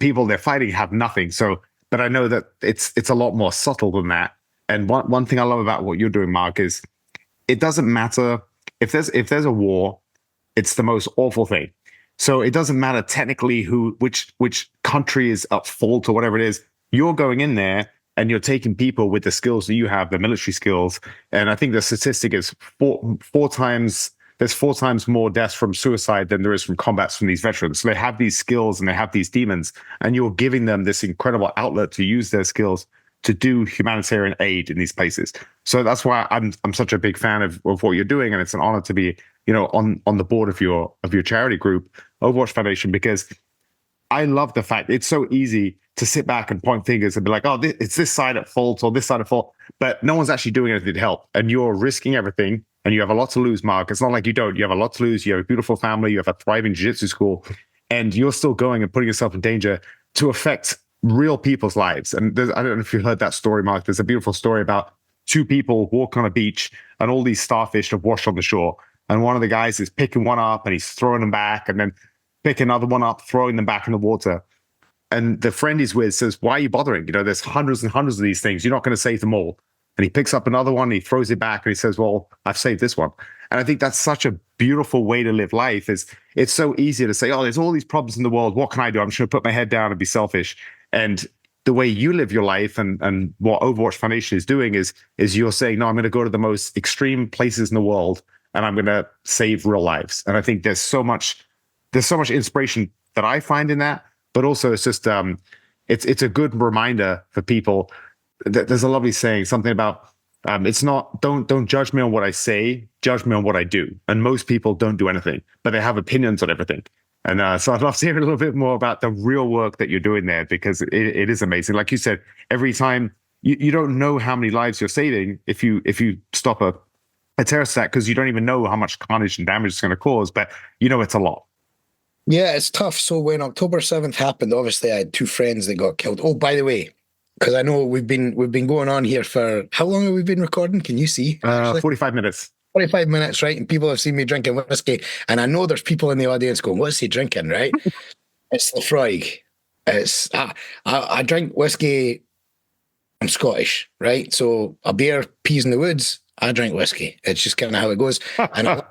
people they're fighting have nothing. So, but I know that it's a lot more subtle than that. And one thing I love about what you're doing, Mark, is it doesn't matter. If there's a war, it's the most awful thing. So it doesn't matter technically which country is at fault or whatever it is. You're going in there and you're taking people with the skills that you have, the military skills. And I think the statistic is there's 4 times more deaths from suicide than there is from combats from these veterans. So they have these skills and they have these demons, and you're giving them this incredible outlet to use their skills to do humanitarian aid in these places. So that's why I'm such a big fan of what you're doing, and it's an honor to be, on the board of your charity group, Overwatch Foundation, because I love the fact it's so easy to sit back and point fingers and be like, oh, it's this side at fault or this side at fault, but no one's actually doing anything to help. And you're risking everything, and you have a lot to lose, Mark. It's not like you don't. You have a lot to lose. You have a beautiful family. You have a thriving jiu-jitsu school, and you're still going and putting yourself in danger to affect real people's lives. And I don't know if you heard that story, Mark. There's a beautiful story about two people walk on a beach, and all these starfish have washed on the shore. And one of the guys is picking one up, and he's throwing them back, and then pick another one up, throwing them back in the water. And the friend he's with says, why are you bothering? There's hundreds and hundreds of these things. You're not going to save them all. And he picks up another one, and he throws it back, and he says, well, I've saved this one. And I think that's such a beautiful way to live life. It's so easy to say, oh, there's all these problems in the world. What can I do? I'm just going to put my head down and be selfish. And the way you live your life and what Overwatch Foundation is doing is you're saying, no, I'm going to go to the most extreme places in the world, and I'm going to save real lives. And I think there's so much inspiration that I find in that, but also it's just it's a good reminder for people that there's a lovely saying, something about it's not don't judge me on what I say, judge me on what I do. And most people don't do anything, but they have opinions on everything. And so I'd love to hear a little bit more about the real work that you're doing there, because it is amazing. Like you said, every time you don't know how many lives you're saving if you stop a terrorist attack, because you don't even know how much carnage and damage it's going to cause, but it's a lot. Yeah, it's tough. So when October 7th happened, obviously I had two friends that got killed. Oh, by the way, because I know we've been going on here for how long have we been recording? Can you see? 45 minutes. 45 minutes, right? And people have seen me drinking whiskey, and I know there's people in the audience going, "What's he drinking?" Right? It's Lefroy. It's I drink whiskey. I'm Scottish, right? So a bear peas in the woods. I drink whiskey. It's just kind of how it goes. And I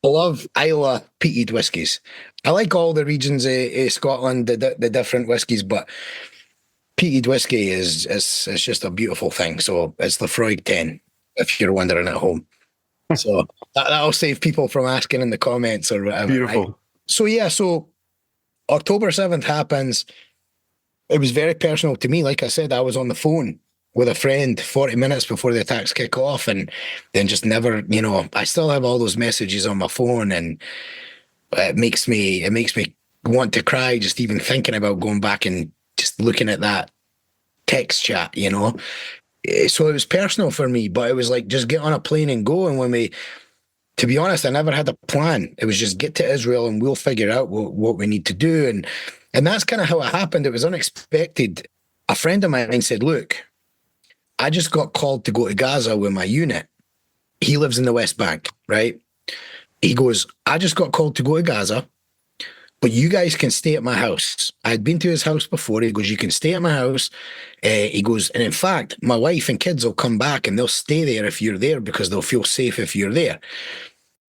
love Islay peated whiskies. I like all the regions of Scotland, the different whiskies, but peated whiskey is just a beautiful thing. So it's Lefroy 10, if you're wondering at home. So that'll save people from asking in the comments or whatever. Beautiful. Right? So yeah, so October 7th happens. It was very personal to me. Like I said, I was on the phone with a friend 40 minutes before the attacks kick off, and then just never, I still have all those messages on my phone, and it makes me want to cry just even thinking about going back and just looking at that text chat, So it was personal for me, but it was like, just get on a plane and go. And to be honest, I never had a plan. It was just get to Israel and we'll figure out what we need to do. And that's kind of how it happened. It was unexpected. A friend of mine said, look, I just got called to go to Gaza with my unit. He lives in the West Bank, right? He goes, I just got called to go to Gaza, but you guys can stay at my house. I had been to his house before. He goes, you can stay at my house. He goes, and in fact, my wife and kids will come back and they'll stay there if you're there, because they'll feel safe if you're there.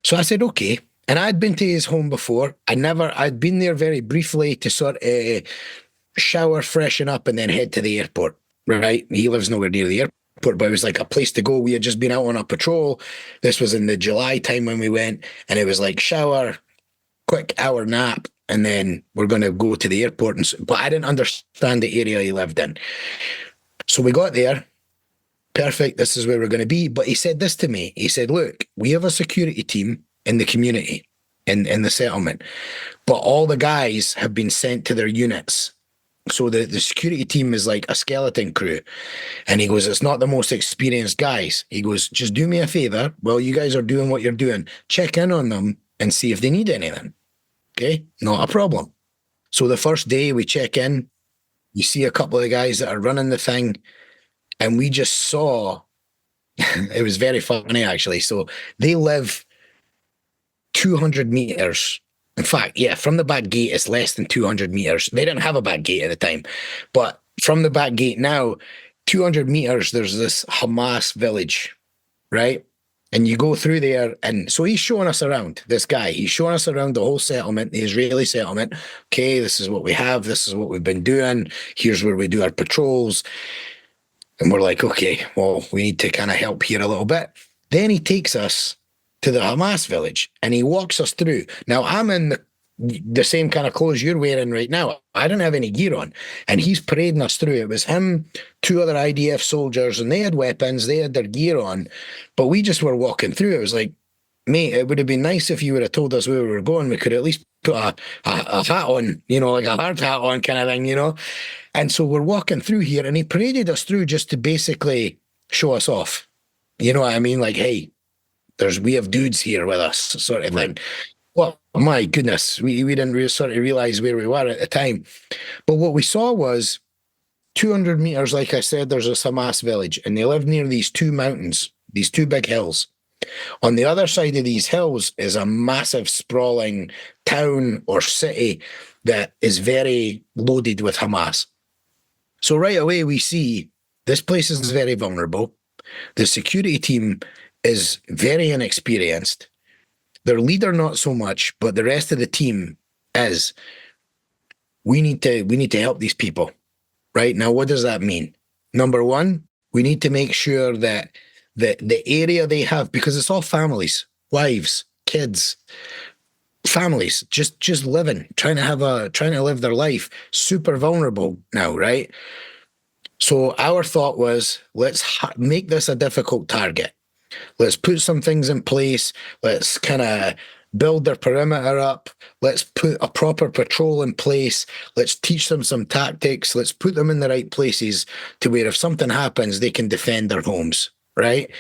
So I said, okay. And I'd been to his home before. I'd been there very briefly to sort of shower, freshen up, and then head to the airport, right? He lives nowhere near the airport, but it was like a place to go. We had just been out on a patrol. This was in the July time when we went, and it was like shower, quick hour nap, and then we're going to go to the airport. But I didn't understand the area he lived in. So we got there. Perfect. This is where we're going to be. But he said this to me. He said, look, we have a security team in the community, in the settlement, but all the guys have been sent to their units. So the security team is like a skeleton crew. And he goes, it's not the most experienced guys. He goes, just do me a favor. While you guys are doing what you're doing, check in on them and see if they need anything. Okay, not a problem. So the first day we check in, you see a couple of the guys that are running the thing, and we just saw, it was very funny actually. So they live 200 meters. In fact, yeah, from the back gate, it's less than 200 meters. They didn't have a back gate at the time, but from the back gate now, 200 meters, there's this Hamas village, right? And you go through there, and so he's showing us around, this guy. He's showing us around the whole settlement, the Israeli settlement. Okay, this is what we have. This is what we've been doing. Here's where we do our patrols. And we're like, okay, well, we need to kind of help here a little bit. Then he takes us to the Hamas village, and he walks us through. Now, I'm in the same kind of clothes you're wearing right now. I didn't have any gear on. And he's parading us through. It was him, two other IDF soldiers, and they had weapons, they had their gear on, but we just were walking through. It was like, mate, it would have been nice if you would have told us where we were going. We could at least put a hat on, you know, like a hard hat on kind of thing, you know. And so we're walking through here, and he paraded us through just to basically show us off. You know what I mean? Like, hey, we have dudes here with us, sort of thing. Well, my goodness, we didn't really sort of realize where we were at the time. But what we saw was 200 meters, like I said, there's a Hamas village, and they live near these two mountains, these two big hills. On the other side of these hills is a massive sprawling town or city that is very loaded with Hamas. So right away we see this place is very vulnerable. The security team is very inexperienced. Their leader not so much, but the rest of the team is. We need to help these people. Right? Now, what does that mean? Number one, we need to make sure that the area they have, because it's all families, wives, kids, families, just living, trying to live their life, super vulnerable now, right? So our thought was, let's make this a difficult target. Let's put some things in place. Let's kind of build their perimeter up. Let's put a proper patrol in place. Let's teach them some tactics. Let's put them in the right places to where if something happens, they can defend their homes, right?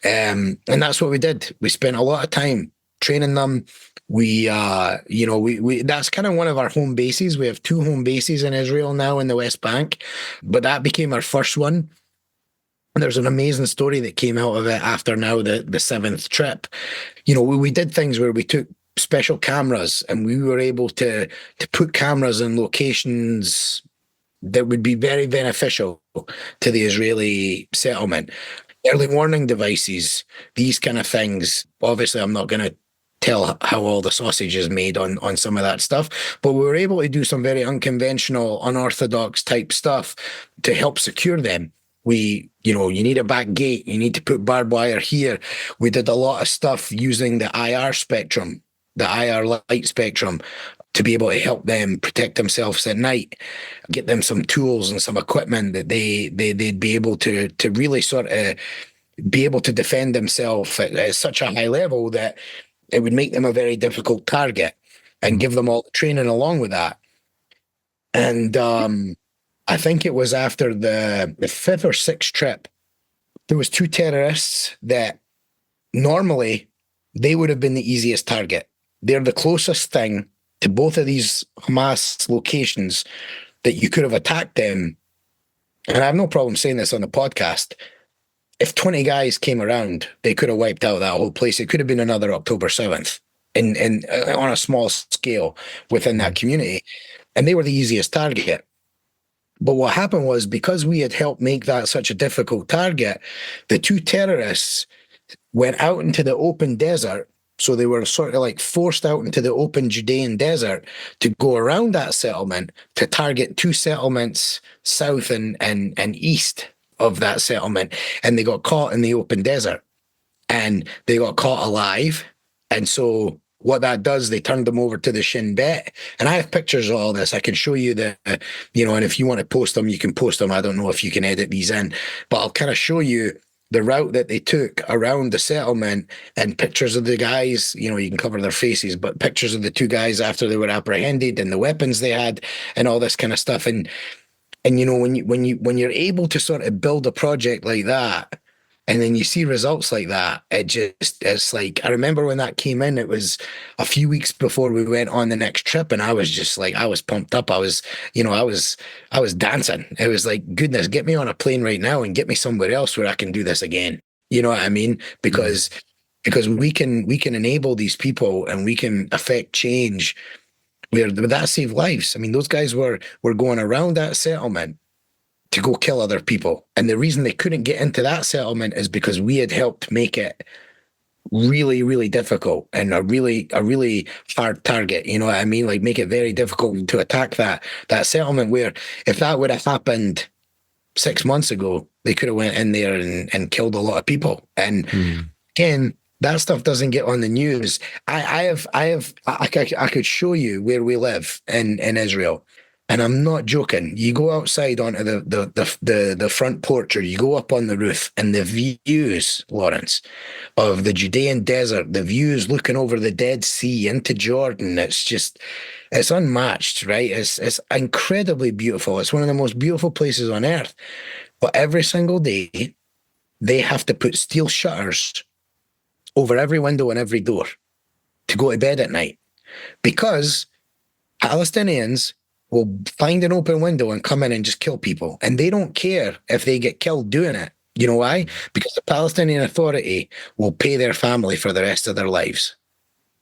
And that's what we did. We spent a lot of time training them. We that's kind of one of our home bases. We have two home bases in Israel now in the West Bank, but that became our first one. There's an amazing story that came out of it after now the seventh trip. You know, we did things where we took special cameras and we were able to put cameras in locations that would be very beneficial to the Israeli settlement. Early warning devices, these kind of things. Obviously, I'm not going to tell how all the sausage is made on some of that stuff, but we were able to do some very unconventional, unorthodox type stuff to help secure them. You need a back gate, you need to put barbed wire here. We did a lot of stuff using the IR spectrum, the IR light spectrum, to be able to help them protect themselves at night, get them some tools and some equipment that they'd be able to really sort of be able to defend themselves at such a high level that it would make them a very difficult target, and give them all the training along with that. And I think it was after the fifth or sixth trip, there was two terrorists that normally they would have been the easiest target. They're the closest thing to both of these Hamas locations that you could have attacked them. And I have no problem saying this on the podcast. If 20 guys came around, they could have wiped out that whole place. It could have been another October 7th on a small scale within that community. And they were the easiest target. But what happened was, because we had helped make that such a difficult target, the two terrorists went out into the open desert. So they were sort of like forced out into the open Judean desert to go around that settlement to target two settlements south and east of that settlement. And they got caught in the open desert, and they got caught alive. And so what that does, they turned them over to the Shin Bet. And I have pictures of all this. I can show you and if you want to post them, you can post them. I don't know if you can edit these in, but I'll kind of show you the route that they took around the settlement, and pictures of the guys. You can cover their faces, but pictures of the two guys after they were apprehended, and the weapons they had, and all this kind of stuff. And when you're able to sort of build a project like that, and then you see results like that, it's like, I remember when that came in, it was a few weeks before we went on the next trip, and I was just like, I was pumped up. I was dancing. It was like, goodness, get me on a plane right now and get me somewhere else where I can do this again. You know what I mean? Because we can enable these people, and we can affect change where that saved lives. I mean, those guys were going around that settlement to go kill other people. And the reason they couldn't get into that settlement is because we had helped make it really, really difficult, and a really hard target. You know what I mean? Like, make it very difficult to attack that settlement, where if that would have happened 6 months ago, they could have went in there and killed a lot of people. And again, That stuff doesn't get on the news. I could show you where we live in Israel, and I'm not joking. You go outside onto the front porch, or you go up on the roof, and the views, Lawrence, of the Judean desert, the views looking over the Dead Sea into Jordan. It's unmatched, right? It's incredibly beautiful. It's one of the most beautiful places on earth. But every single day, they have to put steel shutters over every window and every door to go to bed at night, because Palestinians will find an open window and come in and just kill people. And they don't care if they get killed doing it. You know why? Because the Palestinian Authority will pay their family for the rest of their lives.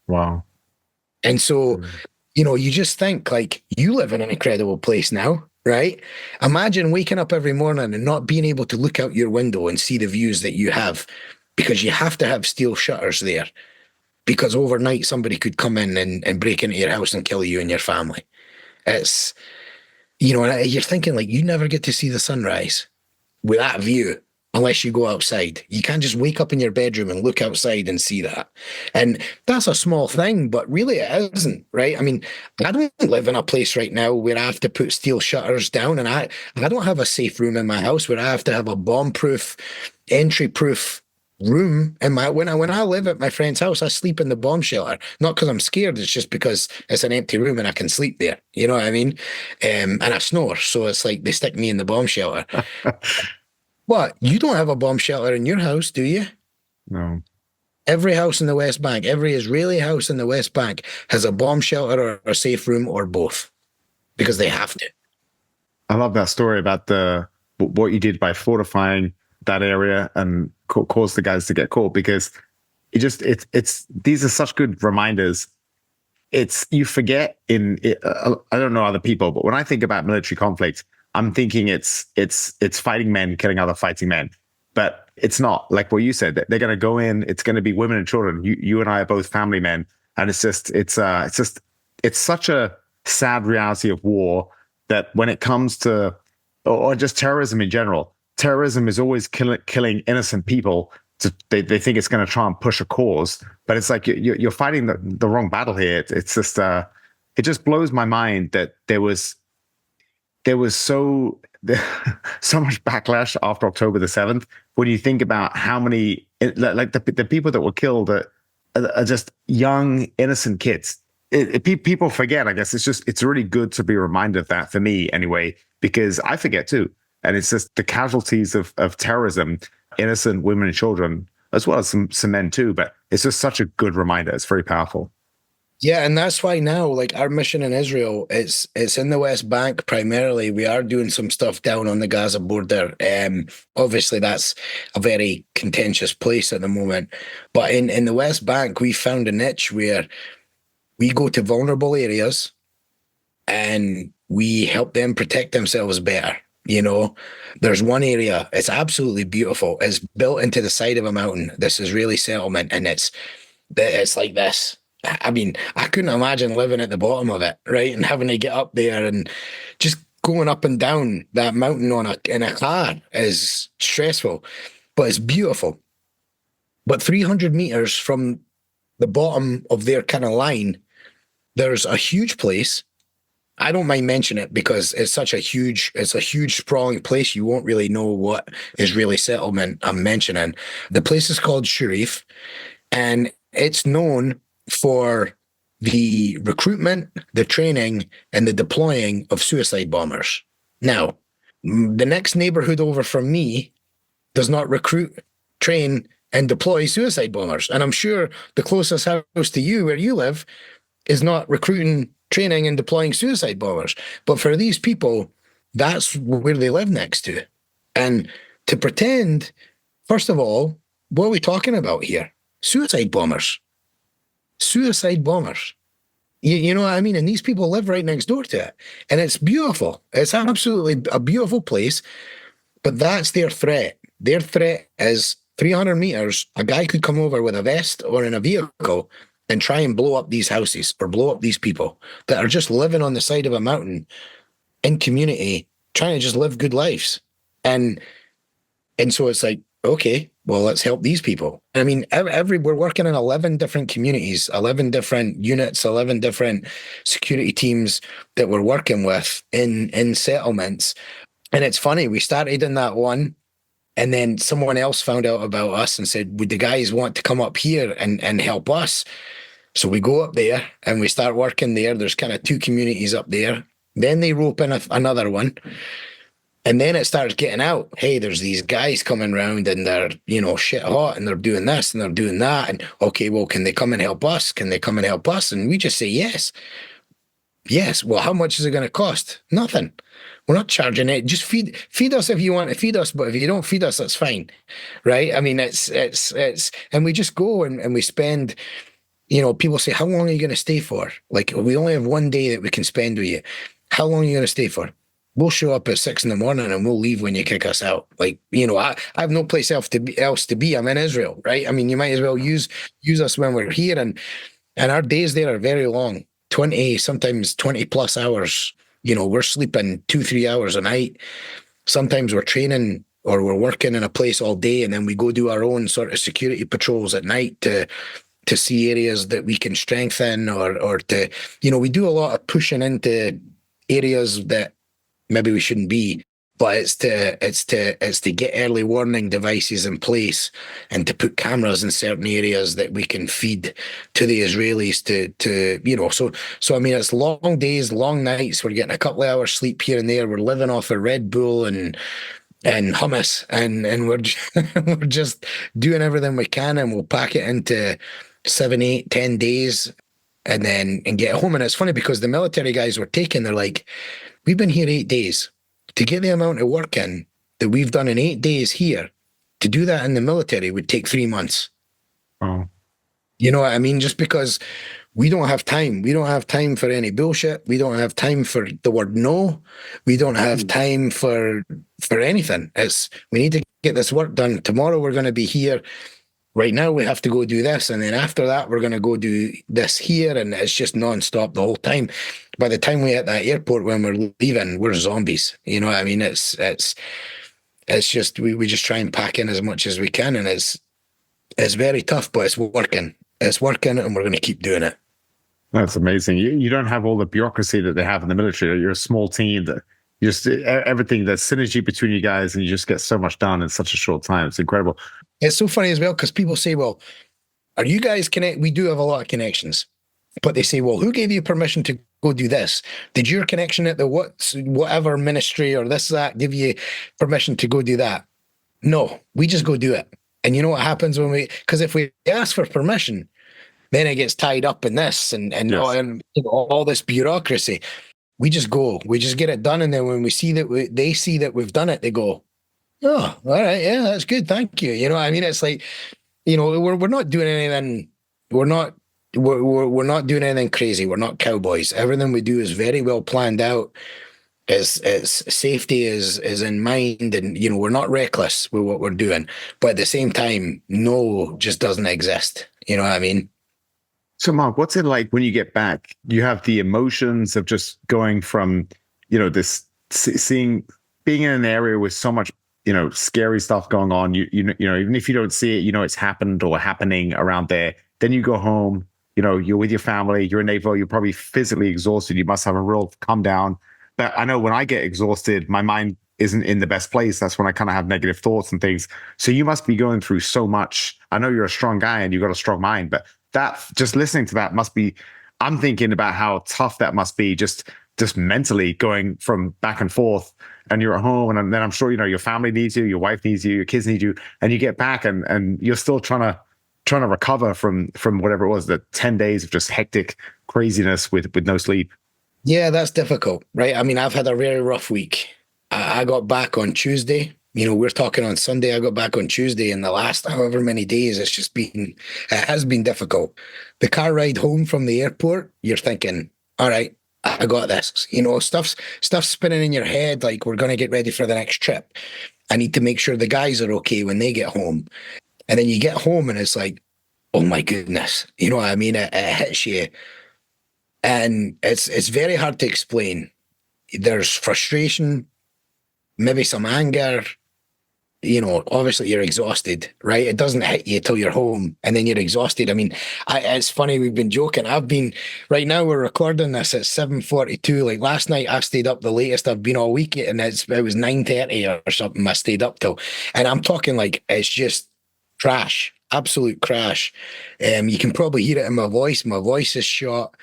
Wow. And so, you just think, like, you live in an incredible place now, right? Imagine waking up every morning and not being able to look out your window and see the views that you have, because you have to have steel shutters there, because overnight somebody could come in and break into your house and kill you and your family. It's, and you're thinking, like, you never get to see the sunrise with that view unless you go outside. You can't just wake up in your bedroom and look outside and see that. And that's a small thing, but really it isn't, right? I mean, I don't live in a place right now where I have to put steel shutters down, and I don't have a safe room in my house where I have to have a bomb-proof, entry-proof room in my when I live at my friend's house. I sleep in the bomb shelter, not because I'm scared. It's just because it's an empty room and I can sleep there. You know what I mean? And I snore, so it's like they stick me in the bomb shelter. What? You don't have a bomb shelter in your house, do you? No. Every house in the West Bank, every Israeli house in the West Bank has a bomb shelter or a safe room or both, because they have to. I love that story about what you did by fortifying that area and cause the guys to get caught, because it's these are such good reminders. You forget I don't know other people, but when I think about military conflict, I'm thinking it's fighting men killing other fighting men, but it's not like what you said. They're going to go in. It's going to be women and children. You and I are both family men, and it's such a sad reality of war that when it comes to, or just terrorism in general, terrorism is always killing innocent people. They think it's going to try and push a cause, but it's like you're fighting the wrong battle here. It's just it just blows my mind that there was so much backlash after October the 7th. When you think about how many, like the people that were killed are just young, innocent kids. People forget, I guess. It's really good to be reminded of that, for me anyway, because I forget too. And it's just the casualties of terrorism, innocent women and children, as well as some men too. But it's just such a good reminder. It's very powerful. Yeah, and that's why now, like, our mission in Israel, it's in the West Bank primarily. We are doing some stuff down on the Gaza border. Obviously, that's a very contentious place at the moment. But in the West Bank, we found a niche where we go to vulnerable areas and we help them protect themselves better. There's one area, it's absolutely beautiful. It's built into the side of a mountain, this Israeli settlement, and it's like this. I mean, I couldn't imagine living at the bottom of it, right? And having to get up there and just going up and down that mountain in a car is stressful, but it's beautiful. But 300 meters from the bottom of their kind of line, there's a huge place. I don't mind mentioning it because it's a huge sprawling place. You won't really know what Israeli settlement I'm mentioning. The place is called Sharif, and it's known for the recruitment, the training, and the deploying of suicide bombers. Now, the next neighborhood over from me does not recruit, train, and deploy suicide bombers. And I'm sure the closest house to you, where you live, is not recruiting, training, and deploying suicide bombers. But for these people, that's where they live next to. And to pretend, first of all, what are we talking about here? Suicide bombers. Suicide bombers. You know what I mean? And these people live right next door to it. And it's beautiful. It's absolutely a beautiful place. But that's their threat. Their threat is 300 meters. A guy could come over with a vest or in a vehicle and try and blow up these houses or blow up these people that are just living on the side of a mountain in community, trying to just live good lives. And so it's like, okay, well, let's help these people. I mean, we're working in 11 different communities, 11 different units, 11 different security teams that we're working with in settlements. And it's funny, we started in that one, and then someone else found out about us and said, would the guys want to come up here and help us? So we go up there and we start working there. There's kind of two communities up there. Then they rope in another one. And then it starts getting out. Hey, there's these guys coming around and they're, shit hot and they're doing this and they're doing that. And okay, well, can they come and help us? Can they come and help us? And we just say yes. Yes. Well, how much is it going to cost? Nothing. We're not charging it. Just feed us if you want to feed us, but if you don't feed us, that's fine. Right? I mean, it's and we just go and we spend, people say, how long are you going to stay for? Like, we only have one day that we can spend with you. How long are you going to stay for? We'll show up at 6 a.m. and we'll leave when you kick us out. Like, I have no place else to be. I'm in Israel, right? I mean, you might as well use us when we're here. And our days there are very long, 20, sometimes 20 plus hours. We're sleeping 2-3 hours a night. Sometimes we're training or we're working in a place all day, and then we go do our own sort of security patrols at night to see areas that we can strengthen or to, we do a lot of pushing into areas that maybe we shouldn't be, but it's to get early warning devices in place and to put cameras in certain areas that we can feed to the Israelis so I mean, it's long days, long nights. We're getting a couple of hours sleep here and there. We're living off of Red Bull and hummus, and we're just doing everything we can, and we'll pack it into 7, 8, 10 days and get home. And it's funny because the military guys were taking, they're like, we've been here 8 days. To get the amount of work in that we've done in 8 days here, to do that in the military would take 3 months. Oh. You know what I mean? Just because we don't have time. We don't have time for any bullshit. We don't have time for the word no. We don't have time for anything. We need to get this work done. Tomorrow we're going to be here. Right now we have to go do this. And then after that, we're going to go do this here. And it's just nonstop the whole time. By the time we're at that airport, when we're leaving, we're zombies. You know what I mean? It's just, we just try and pack in as much as we can. And it's very tough, but it's working. It's working, and we're going to keep doing it. That's amazing. You don't have all the bureaucracy that they have in the military. You're a small team that just everything, that synergy between you guys, and you just get so much done in such a short time. It's incredible. It's so funny as well, because people say, well, are you guys connect? We do have a lot of connections, but they say, well, who gave you permission to go do this? Did your connection at the whatever ministry or that give you permission to go do that? No, we just go do it. And you know what happens because if we ask for permission, then it gets tied up in this and yes. all this bureaucracy. We just go, we just get it done. And then when we see that they see that we've done it, they go, oh, all right. Yeah, that's good. Thank you. You know what I mean? It's like, we're not doing anything. We're not doing anything crazy. We're not cowboys. Everything we do is very well planned out. As safety is in mind, and we're not reckless with what we're doing. But at the same time, no just doesn't exist. You know what I mean? So, Mark, what's it like when you get back? You have the emotions of just going from, this being in an area with so much, scary stuff going on. You even if you don't see it, it's happened or happening around there. Then you go home. You're with your family. You're in Naperville. You're probably physically exhausted. You must have a real come down. But I know when I get exhausted, my mind isn't in the best place. That's when I kind of have negative thoughts and things. So you must be going through so much. I know you're a strong guy and you've got a strong mind, but that just listening to that must be, I'm thinking about how tough that must be just mentally going from back and forth, and you're at home, and then I'm sure, your family needs you, your wife needs you, your kids need you, and you get back and you're still trying to recover from whatever it was, the 10 days of just hectic craziness with no sleep. Yeah, that's difficult, right? I mean, I've had a very rough week. I got back on Tuesday. We're talking on Sunday. I got back on Tuesday, and the last however many days, it has been difficult. The car ride home from the airport, you're thinking, all right, I got this. Stuff's spinning in your head, like we're going to get ready for the next trip. I need to make sure the guys are okay when they get home. And then you get home and it's like, oh my goodness. You know what I mean? It hits you. And it's very hard to explain. There's frustration, maybe some anger, obviously you're exhausted, right? It doesn't hit you till you're home and then you're exhausted. I mean, it's funny, we've been joking. Right now we're recording this at 7:42. Like last night I stayed up the latest I've been all week, and it was 9:30 or something I stayed up till. And I'm talking like it's just crash, absolute crash. You can probably hear it in my voice. My voice is shot.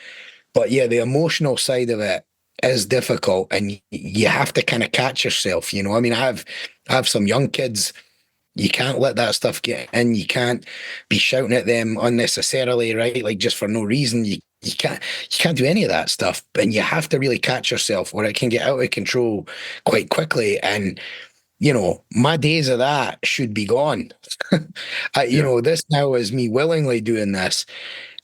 But yeah, the emotional side of it is difficult, and you have to kind of catch yourself. I mean, I have some young kids. You can't let that stuff get in. You can't be shouting at them unnecessarily, right? Like just for no reason. You can't do any of that stuff. And you have to really catch yourself, or it can get out of control quite quickly. And my days of that should be gone. This now is me willingly doing this.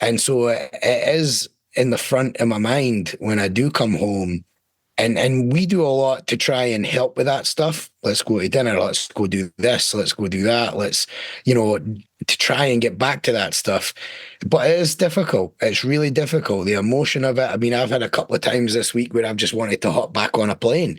And so it is in the front of my mind when I do come home. And we do a lot to try and help with that stuff. Let's go to dinner. Let's go do this. Let's go do that. Let's, to try and get back to that stuff. But it is difficult. It's really difficult. The emotion of it. I mean, I've had a couple of times this week where I've just wanted to hop back on a plane.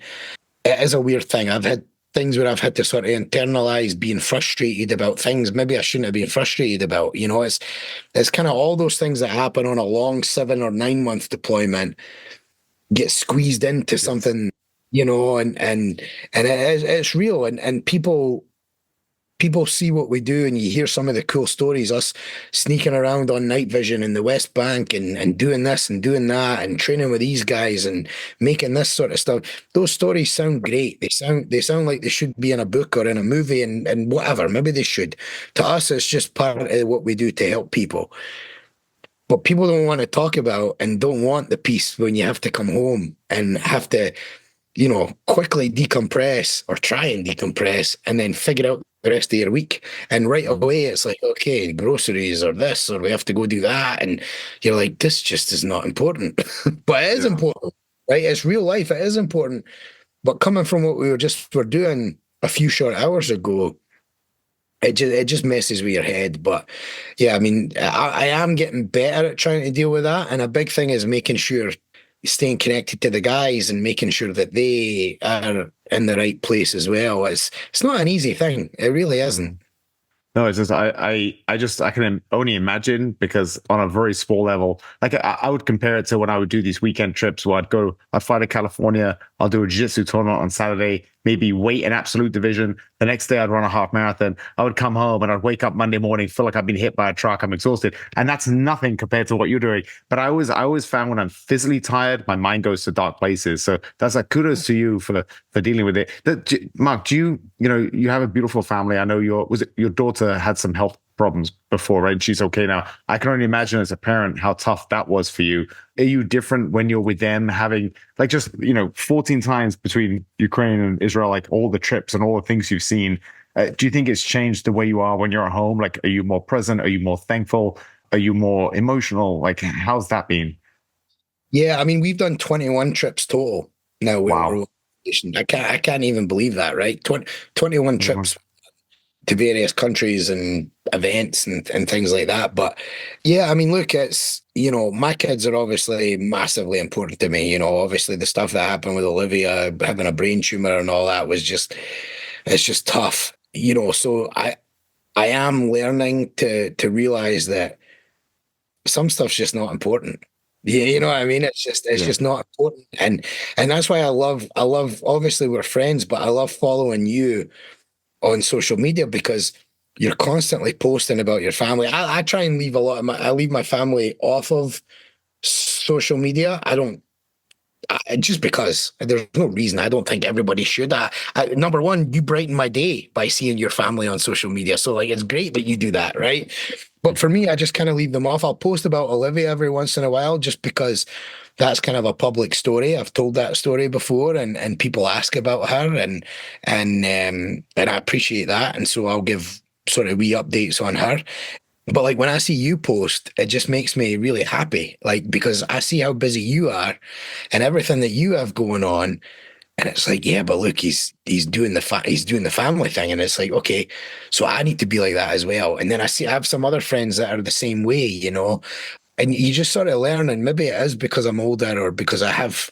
It is a weird thing. I've had things where I've had to sort of internalize being frustrated about things maybe I shouldn't have been frustrated about. It's kind of all those things that happen on a long 7 or 9 month deployment get squeezed into something, and it's real, and people see what we do, and you hear some of the cool stories, us sneaking around on night vision in the West Bank and doing this and doing that and training with these guys and making this sort of stuff. Those stories sound great. They sound like they should be in a book or in a movie and whatever. Maybe they should. To us, it's just part of what we do to help people. But people don't want to talk about and don't want the peace when you have to come home and have to, quickly decompress or try and decompress and then figure out the rest of your week. And right away, it's like, okay, groceries or this, or we have to go do that. And you're like, this just is not important. But it is important, right? It's real life. It is important. But coming from what we were doing a few short hours ago, it just messes with your head. But yeah, I mean, I am getting better at trying to deal with that. And a big thing is making sure staying connected to the guys and making sure that they are in the right place as well. It's not an easy thing. It really isn't. No, it's just I can only imagine, because on a very small level, like I would compare it to when I would do these weekend trips where I'd fly to California, I'll do a jiu-jitsu tournament on Saturday, maybe weight in absolute division. The next day I'd run a half marathon. I would come home and I'd wake up Monday morning, feel like I've been hit by a truck. I'm exhausted. And that's nothing compared to what you're doing. But I always found when I'm physically tired, my mind goes to dark places. So that's like kudos to you for dealing with it. Mark, do you have a beautiful family. I know your daughter had some health problems before, right? She's okay now. I can only imagine as a parent how tough that was for you. Are you different when you're with them, having like just 14 times between Ukraine and Israel, like all the trips and all the things you've seen? Do you think it's changed the way you are when you're at home? Like, are you more present? Are you more thankful? Are you more emotional? Like, how's that been? Yeah, I mean, we've done 21 trips total now. Wow. I can't even believe that, right? 21 trips to various countries and events and things like that. But yeah, I mean, look, it's, my kids are obviously massively important to me. Obviously the stuff that happened with Olivia having a brain tumor and all that it's just tough, so I am learning to realize that some stuff's just not important. Yeah, you know what I mean? It's just not important. And that's why I love, obviously we're friends, but I love following you on social media because you're constantly posting about your family. I try and leave I leave my family off of social media. Just because there's no reason. I don't think everybody should. Number one, you brighten my day by seeing your family on social media. So like, it's great that you do that, right? But for me, I just kind of leave them off. I'll post about Olivia every once in a while, just because that's kind of a public story. I've told that story before, and people ask about her, and I appreciate that. And so I'll give sort of wee updates on her. But like when I see you post, it just makes me really happy. Like, because I see how busy you are and everything that you have going on. And it's like, yeah, but look, he's doing the family thing. And it's like, okay, so I need to be like that as well. And then I have some other friends that are the same way, and you just sort of learn, and maybe it is because I'm older or because I have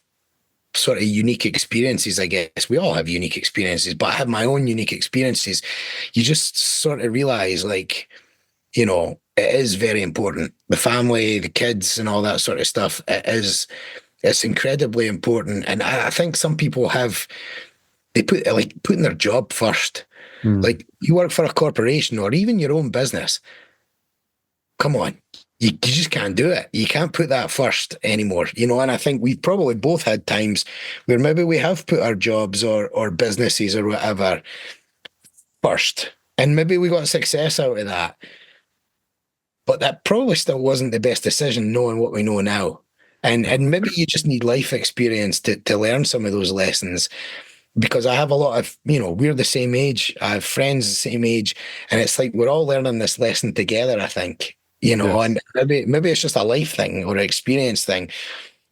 sort of unique experiences, I guess. We all have unique experiences, but I have my own unique experiences. You just sort of realize, like, it is very important. The family, the kids, and all that sort of stuff. It's incredibly important. And I think some people they put like putting their job first. Mm. Like, you work for a corporation or even your own business. Come on. You just can't do it. You can't put that first anymore, and I think we've probably both had times where maybe we have put our jobs or businesses or whatever first, and maybe we got success out of that. But that probably still wasn't the best decision, knowing what we know now. And maybe you just need life experience to learn some of those lessons. Because I have a lot of, we're the same age. I have friends the same age, and it's like we're all learning this lesson together, I think. Yes. And maybe it's just a life thing or an experience thing.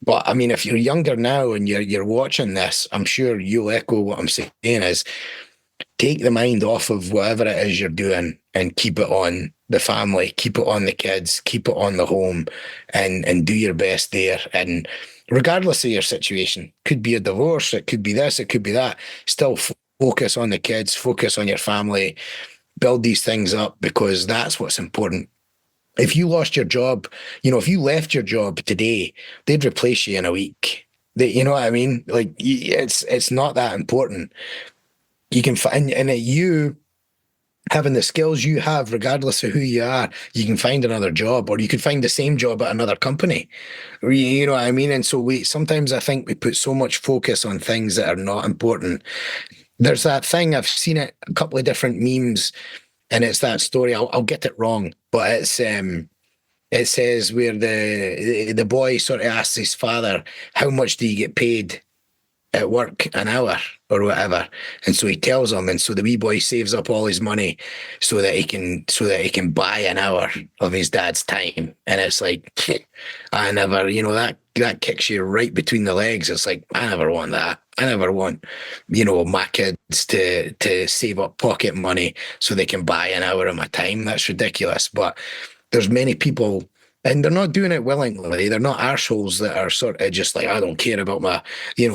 But I mean, if you're younger now and you're watching this, I'm sure you'll echo what I'm saying is take the mind off of whatever it is you're doing and keep it on the family, keep it on the kids, keep it on the home, and do your best there. And regardless of your situation, could be a divorce, it could be this, it could be that, still focus on the kids, focus on your family, build these things up, because that's what's important. If you lost your job, if you left your job today, they'd replace you in a week. You know what I mean? Like, it's not that important. You can find, and you having the skills you have, regardless of who you are, you can find another job, or you could find the same job at another company. You know what I mean? And so sometimes I think we put so much focus on things that are not important. There's that thing, I've seen it, a couple of different memes, and it's that story. I'll get it wrong, but it says where the boy sort of asks his father, "How much do you get paid at work an hour or whatever?" And so he tells him, and so the wee boy saves up all his money so that he can buy an hour of his dad's time. And it's like, I never, that kicks you right between the legs. It's like, I never want that. I never want, my kids to save up pocket money so they can buy an hour of my time. That's ridiculous. But there's many people, and they're not doing it willingly. They're not arseholes that are sort of just like, I don't care about my,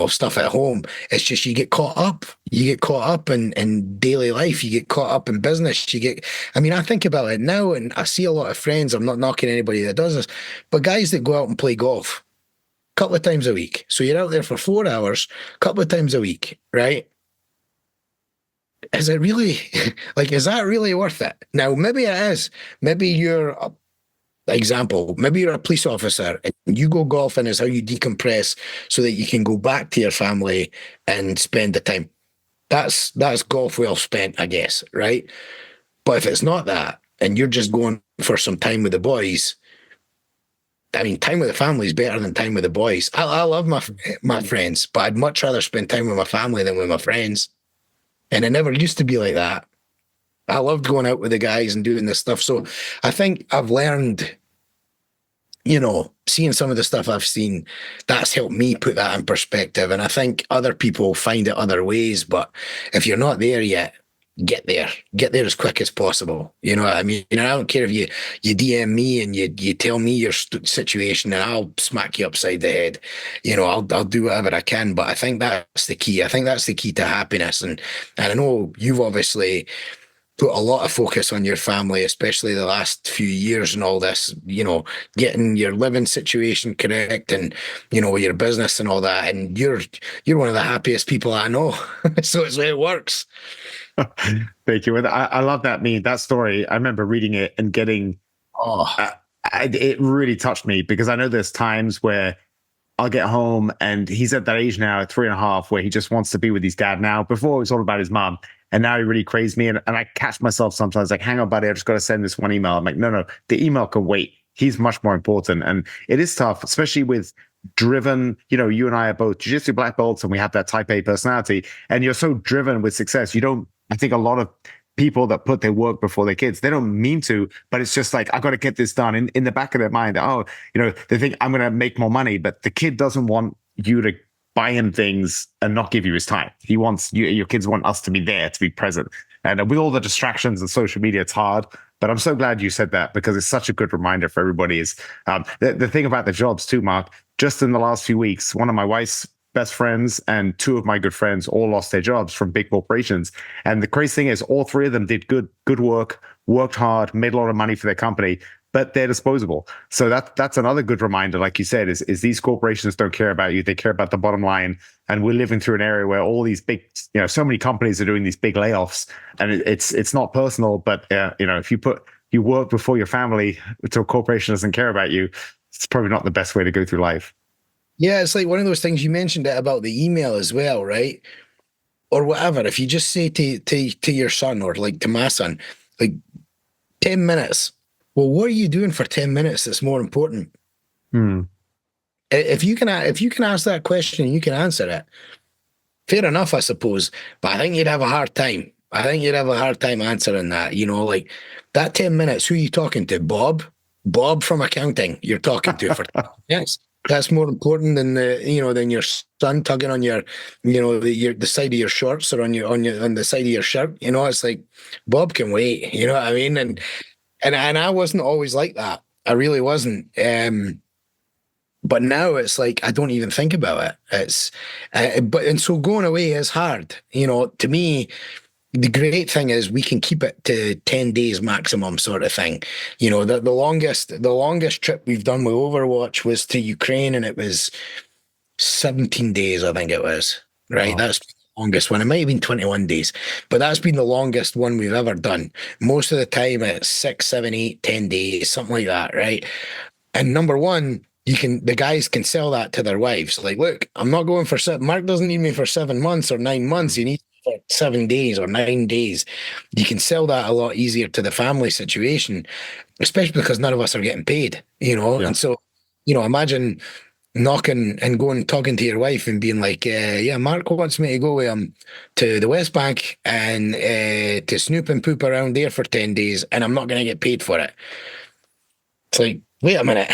stuff at home. It's just you get caught up. You get caught up in daily life. You get caught up in business. I think about it now, and I see a lot of friends. I'm not knocking anybody that does this, but guys that go out and play golf a couple of times a week. So you're out there for 4 hours, a couple of times a week, right? Is it really, is that really worth it? Now, maybe it is. Maybe maybe you're a police officer and you go golfing is how you decompress so that you can go back to your family and spend the time. That's golf well spent, I guess, right? But if it's not that, and you're just going for some time with the boys, I mean, time with the family is better than time with the boys. I love my friends, but I'd much rather spend time with my family than with my friends. And it never used to be like that. I loved going out with the guys and doing this stuff. So I think I've learned, seeing some of the stuff I've seen, that's helped me put that in perspective. And I think other people find it other ways. But if you're not there yet, get there as quick as possible. You know what I mean? I don't care if you DM me and you tell me your situation, and I'll smack you upside the head. I'll do whatever I can. But I think that's the key. I think that's the key to happiness. And I know you've obviously put a lot of focus on your family, especially the last few years and all this, getting your living situation correct and, your business and all that. And you're one of the happiest people I know. So it's the way it works. Thank you. And I love that meme, that story. I remember reading it and getting, it really touched me, because I know there's times where I'll get home and he's at that age now at 3.5 where he just wants to be with his dad now. Before it was all about his mom. And now he really craves me. And I catch myself sometimes like, hang on, buddy, I just got to send this one email. I'm like, no, the email can wait. He's much more important. And it is tough, especially with driven, you and I are both jiu-jitsu black belts and we have that type A personality. And you're so driven with success. I think a lot of people that put their work before their kids, they don't mean to, but it's just like, I got to get this done in the back of their mind. They think I'm going to make more money, but the kid doesn't want you to buy him things and not give you his time. He wants your kids want us to be there, to be present. And with all the distractions and social media, it's hard. But I'm so glad you said that, because it's such a good reminder for everybody. Is the thing about the jobs too, Mark, just in the last few weeks, one of my wife's best friends and two of my good friends all lost their jobs from big corporations. And the crazy thing is all three of them did good work, worked hard, made a lot of money for their company, but they're disposable. So that's another good reminder, like you said, is these corporations don't care about you. They care about the bottom line. And we're living through an area where all these big, so many companies are doing these big layoffs, and it's not personal, but if you work before your family to a corporation doesn't care about you, it's probably not the best way to go through life. Yeah, it's like one of those things you mentioned it about the email as well, right? Or whatever. If you just say to your son, or like to my son, like 10 minutes. Well, what are you doing for 10 minutes that's more important? If you can ask that question and you can answer it, fair enough, I suppose. But I think you'd have a hard time. I think you'd have a hard time answering that. Like that 10 minutes, who are you talking to? Bob from accounting you're talking to for 10 minutes. That's more important than than your son tugging on your, the side of your shorts, or on the side of your shirt. It's like Bob can wait. You know what I mean? And I wasn't always like that. I really wasn't. But now it's like I don't even think about it. And so going away is hard. To me, the great thing is we can keep it to 10 days maximum, sort of thing. The longest trip we've done with Overwatch was to Ukraine, and it was 17 days, I think it was. Right? Wow. That's the longest one. It might have been 21 days, but that's been the longest one we've ever done. Most of the time it's 6, 7, 8, 10 days, something like that, right? And number one, the guys can sell that to their wives. Like, look, I'm not going for Mark doesn't need me for 7 months or 9 months. He needs me for 7 days or 9 days. You can sell that a lot easier to the family situation, especially because none of us are getting paid, Yeah. And so, imagine knocking and going talking to your wife and being like, yeah, Mark wants me to go with him to the West Bank and to snoop and poop around there for 10 days, and I'm not going to get paid for it. It's like, wait a minute,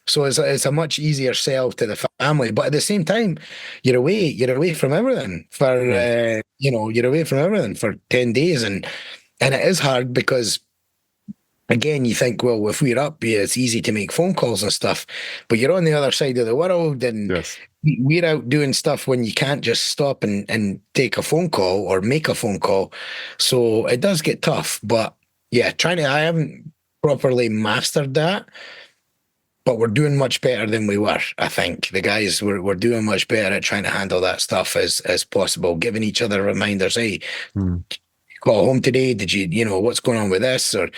So it's a much easier sell to the family, but at the same time, you're away from everything for you're away from everything for 10 days, and it is hard because, again, you think, well, if we're up here, it's easy to make phone calls and stuff, but you're on the other side of the world, and yes. We're out doing stuff when you can't just stop and take a phone call or make a phone call. So it does get tough, but yeah, I haven't properly mastered that, but we're doing much better than we were. I think the guys we're doing much better at trying to handle that stuff as possible, giving each other reminders. Hey, call home today? Did you, what's going on with this? Or,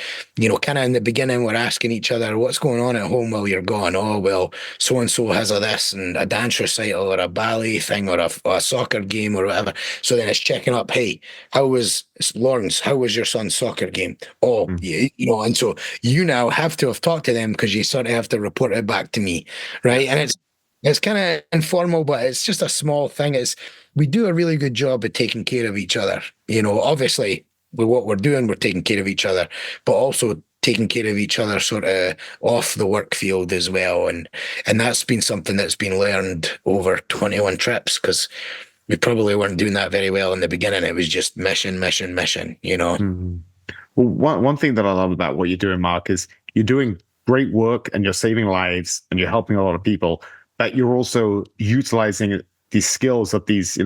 kind of in the beginning, we're asking each other, what's going on at home while you're gone? Oh, well, so-and-so has a this and a dance recital or a ballet thing or a soccer game or whatever. So then it's checking up, hey, Lawrence, how was your son's soccer game? Oh, and so you now have to have talked to them because you sort of have to report it back to me, right? And it's kind of informal, but it's just a small thing. We do a really good job at taking care of each other. Obviously, with what we're doing, we're taking care of each other, but also taking care of each other sort of off the work field as well. And that's been something that's been learned over 21 trips, because we probably weren't doing that very well in the beginning. It was just mission. Mm-hmm. Well, one thing that I love about what you're doing, Mark, is you're doing great work and you're saving lives and you're helping a lot of people, but you're also utilizing these skills of these,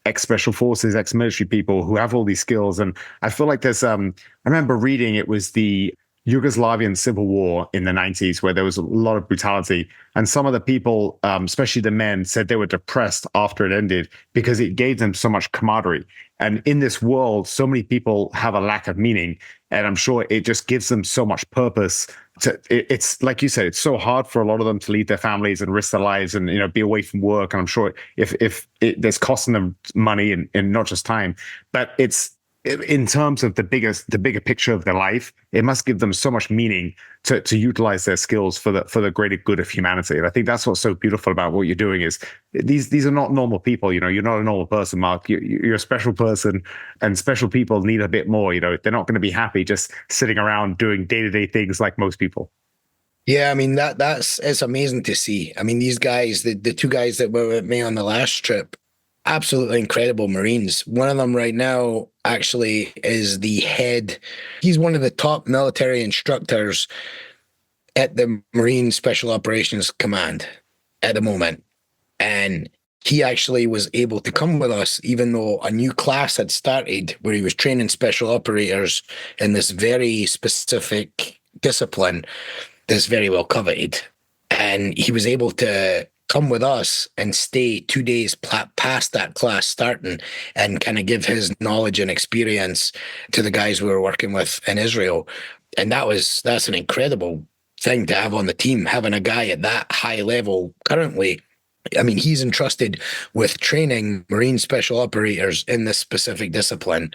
ex-special forces, ex-military people who have all these skills. And I feel like there's, I remember reading, it was the Yugoslavian civil war in the 90s, where there was a lot of brutality. And some of the people, especially the men, said they were depressed after it ended because it gave them so much camaraderie. And in this world, so many people have a lack of meaning. And I'm sure it just gives them so much purpose. It's like you said, it's so hard for a lot of them to leave their families and risk their lives and, be away from work. And I'm sure if there's costing them money and not just time, but it's, in terms of the bigger picture of their life, it must give them so much meaning to utilize their skills for the greater good of humanity. And I think that's what's so beautiful about what you're doing is these are not normal people. You're not a normal person, Mark. You're a special person, and special people need a bit more. They're not going to be happy just sitting around doing day-to-day things like most people. Yeah, I mean it's amazing to see. I mean, these guys, the two guys that were with me on the last trip, absolutely incredible Marines. One of them right now actually is the head. He's one of the top military instructors at the Marine Special Operations Command at the moment. And he actually was able to come with us, even though a new class had started where he was training special operators in this very specific discipline that's very well coveted. And he was able to come with us and stay 2 days past that class starting and kind of give his knowledge and experience to the guys we were working with in Israel. And that's an incredible thing to have on the team, having a guy at that high level currently. I mean, he's entrusted with training Marine special operators in this specific discipline,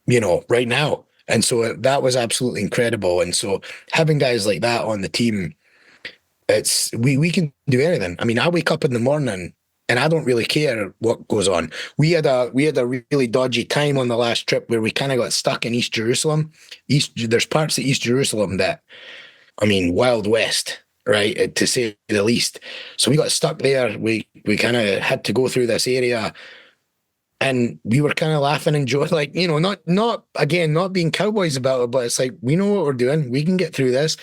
right now. And so that was absolutely incredible. And so having guys like that on the team, we can do anything. I mean, I wake up in the morning and I don't really care what goes on. We had a really dodgy time on the last trip where we kind of got stuck in East Jerusalem. There's parts of East Jerusalem that, I mean, Wild West, right, to say the least. So we got stuck there. We kind of had to go through this area, and we were kind of laughing and joking, like, not being cowboys about it, but it's like, we know what we're doing. We can get through this.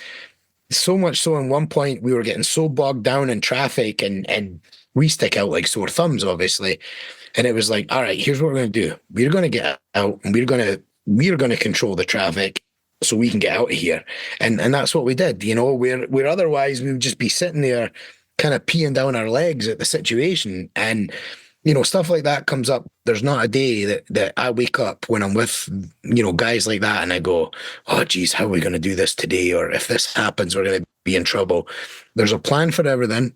So much so, in one point, we were getting so bogged down in traffic, and we stick out like sore thumbs, obviously. And it was like, all right, here's what we're going to do. We're going to get out, and we're going to control the traffic so we can get out of here. And that's what we did. Where otherwise we would just be sitting there kind of peeing down our legs at the situation. And, stuff like that comes up. There's not a day that I wake up when I'm with, guys like that and I go, oh, geez, how are we going to do this today? Or if this happens, we're going to be in trouble. There's a plan for everything.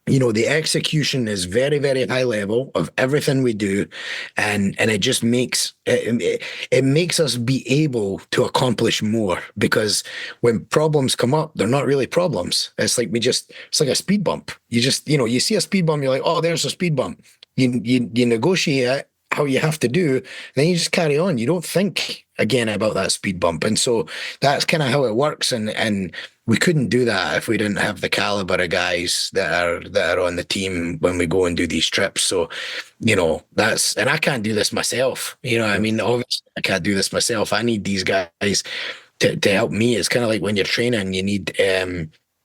The execution is very, very high level of everything we do. And it just makes it makes us be able to accomplish more, because when problems come up, they're not really problems. It's like it's like a speed bump. You just, you see a speed bump, you're like, oh, there's a speed bump. You negotiate how you have to do, then you just carry on. You don't think again about that speed bump. And so that's kind of how it works. And we couldn't do that if we didn't have the caliber of guys that are on the team when we go and do these trips. So, and I can't do this myself. I mean, obviously I can't do this myself. I need these guys to help me. It's kind of like when you're training, you need,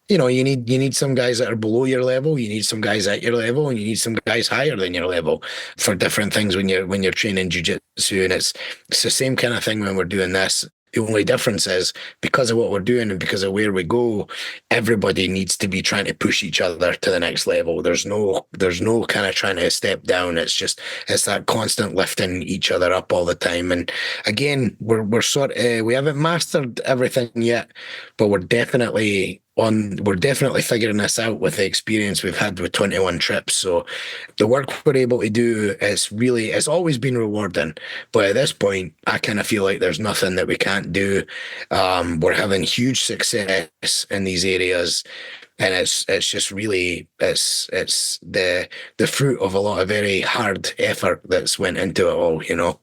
you need some guys that are below your level, you need some guys at your level, and you need some guys higher than your level for different things when you're training jiu-jitsu. And it's the same kind of thing when we're doing this. The only difference is, because of what we're doing and because of where we go, everybody needs to be trying to push each other to the next level. There's no kind of trying to step down. It's that constant lifting each other up all the time. And again, we haven't mastered everything yet, but we're definitely figuring this out with the experience we've had with 21 trips. So the work we're able to do it's always been rewarding. But at this point, I kind of feel like there's nothing that we can't do. We're having huge success in these areas. And it's just really, it's the fruit of a lot of very hard effort that's went into it all,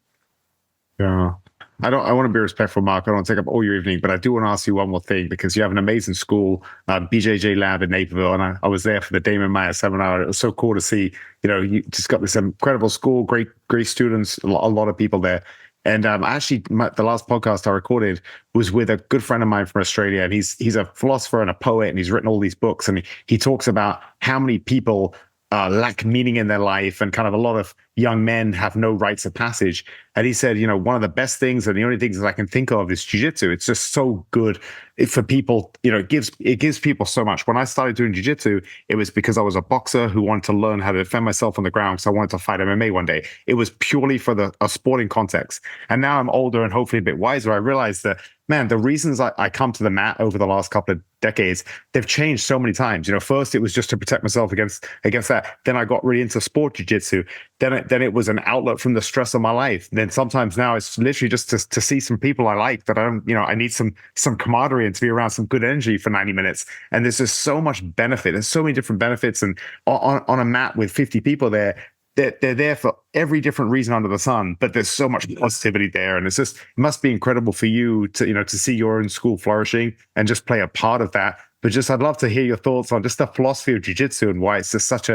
Yeah. I want to be respectful, Mark. I don't want to take up all your evening, but I do want to ask you one more thing, because you have an amazing school, BJJ Lab in Naperville, and I was there for the Damian Maia seminar. It was so cool to see, you just got this incredible school, great students, a lot of people there. And actually, the last podcast I recorded was with a good friend of mine from Australia, and he's a philosopher and a poet, and he's written all these books, and he talks about how many people lack meaning in their life, and kind of a lot of young men have no rites of passage. And he said, one of the best things and the only things that I can think of is jiu-jitsu. It's just so good for people. It gives people so much. When I started doing jiu-jitsu, it was because I was a boxer who wanted to learn how to defend myself on the ground, because I wanted to fight MMA one day. It was purely for a sporting context. And now I'm older and hopefully a bit wiser. I realized that, man, the reasons I come to the mat over the last couple of decades, they've changed so many times. First it was just to protect myself against that. Then I got really into sport jiu-jitsu. Then it was an outlet from the stress of my life. Then sometimes now it's literally just to see some people I like that I need some camaraderie and to be around some good energy for 90 minutes. And there's just so much benefit. There's so many different benefits. And on a mat with 50 people there, they're there for every different reason under the sun, but there's so much positivity there. And it must be incredible for you to see your own school flourishing and just play a part of that. But I'd love to hear your thoughts on just the philosophy of jiu-jitsu and why it's just such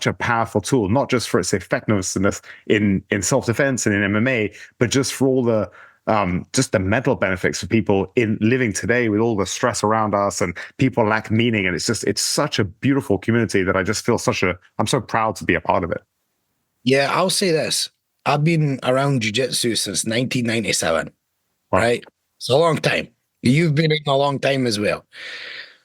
a powerful tool, not just for its effectiveness in self-defense and in MMA, but just for all the just the mental benefits for people in living today with all the stress around us, and people lack meaning. And it's such a beautiful community that I just feel I'm so proud to be a part of it. Yeah, I'll say this. I've been around jiu-jitsu since 1997, Wow. right? It's a long time. You've been in a long time as well.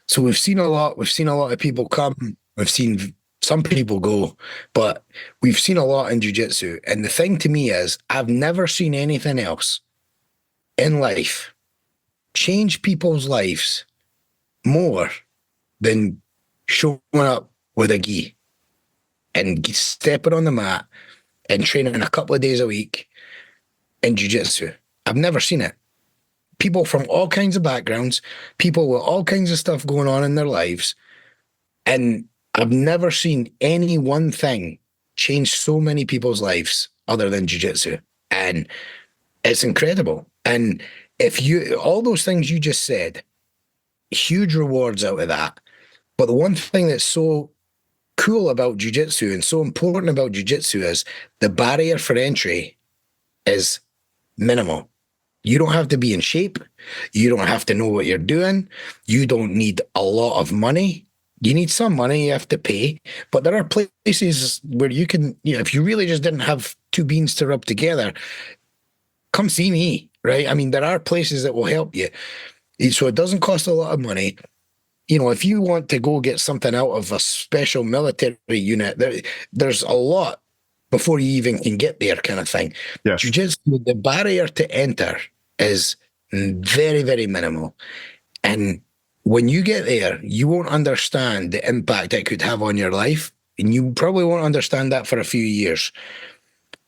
So we've seen a lot. We've seen a lot of people come. We've seen some people go, but we've seen a lot in jiu-jitsu. And the thing to me is, I've never seen anything else in life change people's lives more than showing up with a gi and stepping on the mat and training a couple of days a week in jiu-jitsu. I've never seen it. People from all kinds of backgrounds, people with all kinds of stuff going on in their lives. And I've never seen any one thing change so many people's lives other than jiu-jitsu. And it's incredible. And all those things you just said, huge rewards out of that. But the one thing that's so cool about jiu-jitsu and so important about jiu-jitsu is the barrier for entry is minimal. You don't have to be in shape. You don't have to know what you're doing. You don't need a lot of money. You need some money, you have to pay. But there are places where you can, if you really just didn't have two beans to rub together, come see me, right? I mean, there are places that will help you. So it doesn't cost a lot of money. If you want to go get something out of a special military unit, there's a lot before you even can get there, kind of thing. Yes. Jiu-jitsu, the barrier to enter is very, very minimal. And when you get there, you won't understand the impact it could have on your life. And you probably won't understand that for a few years.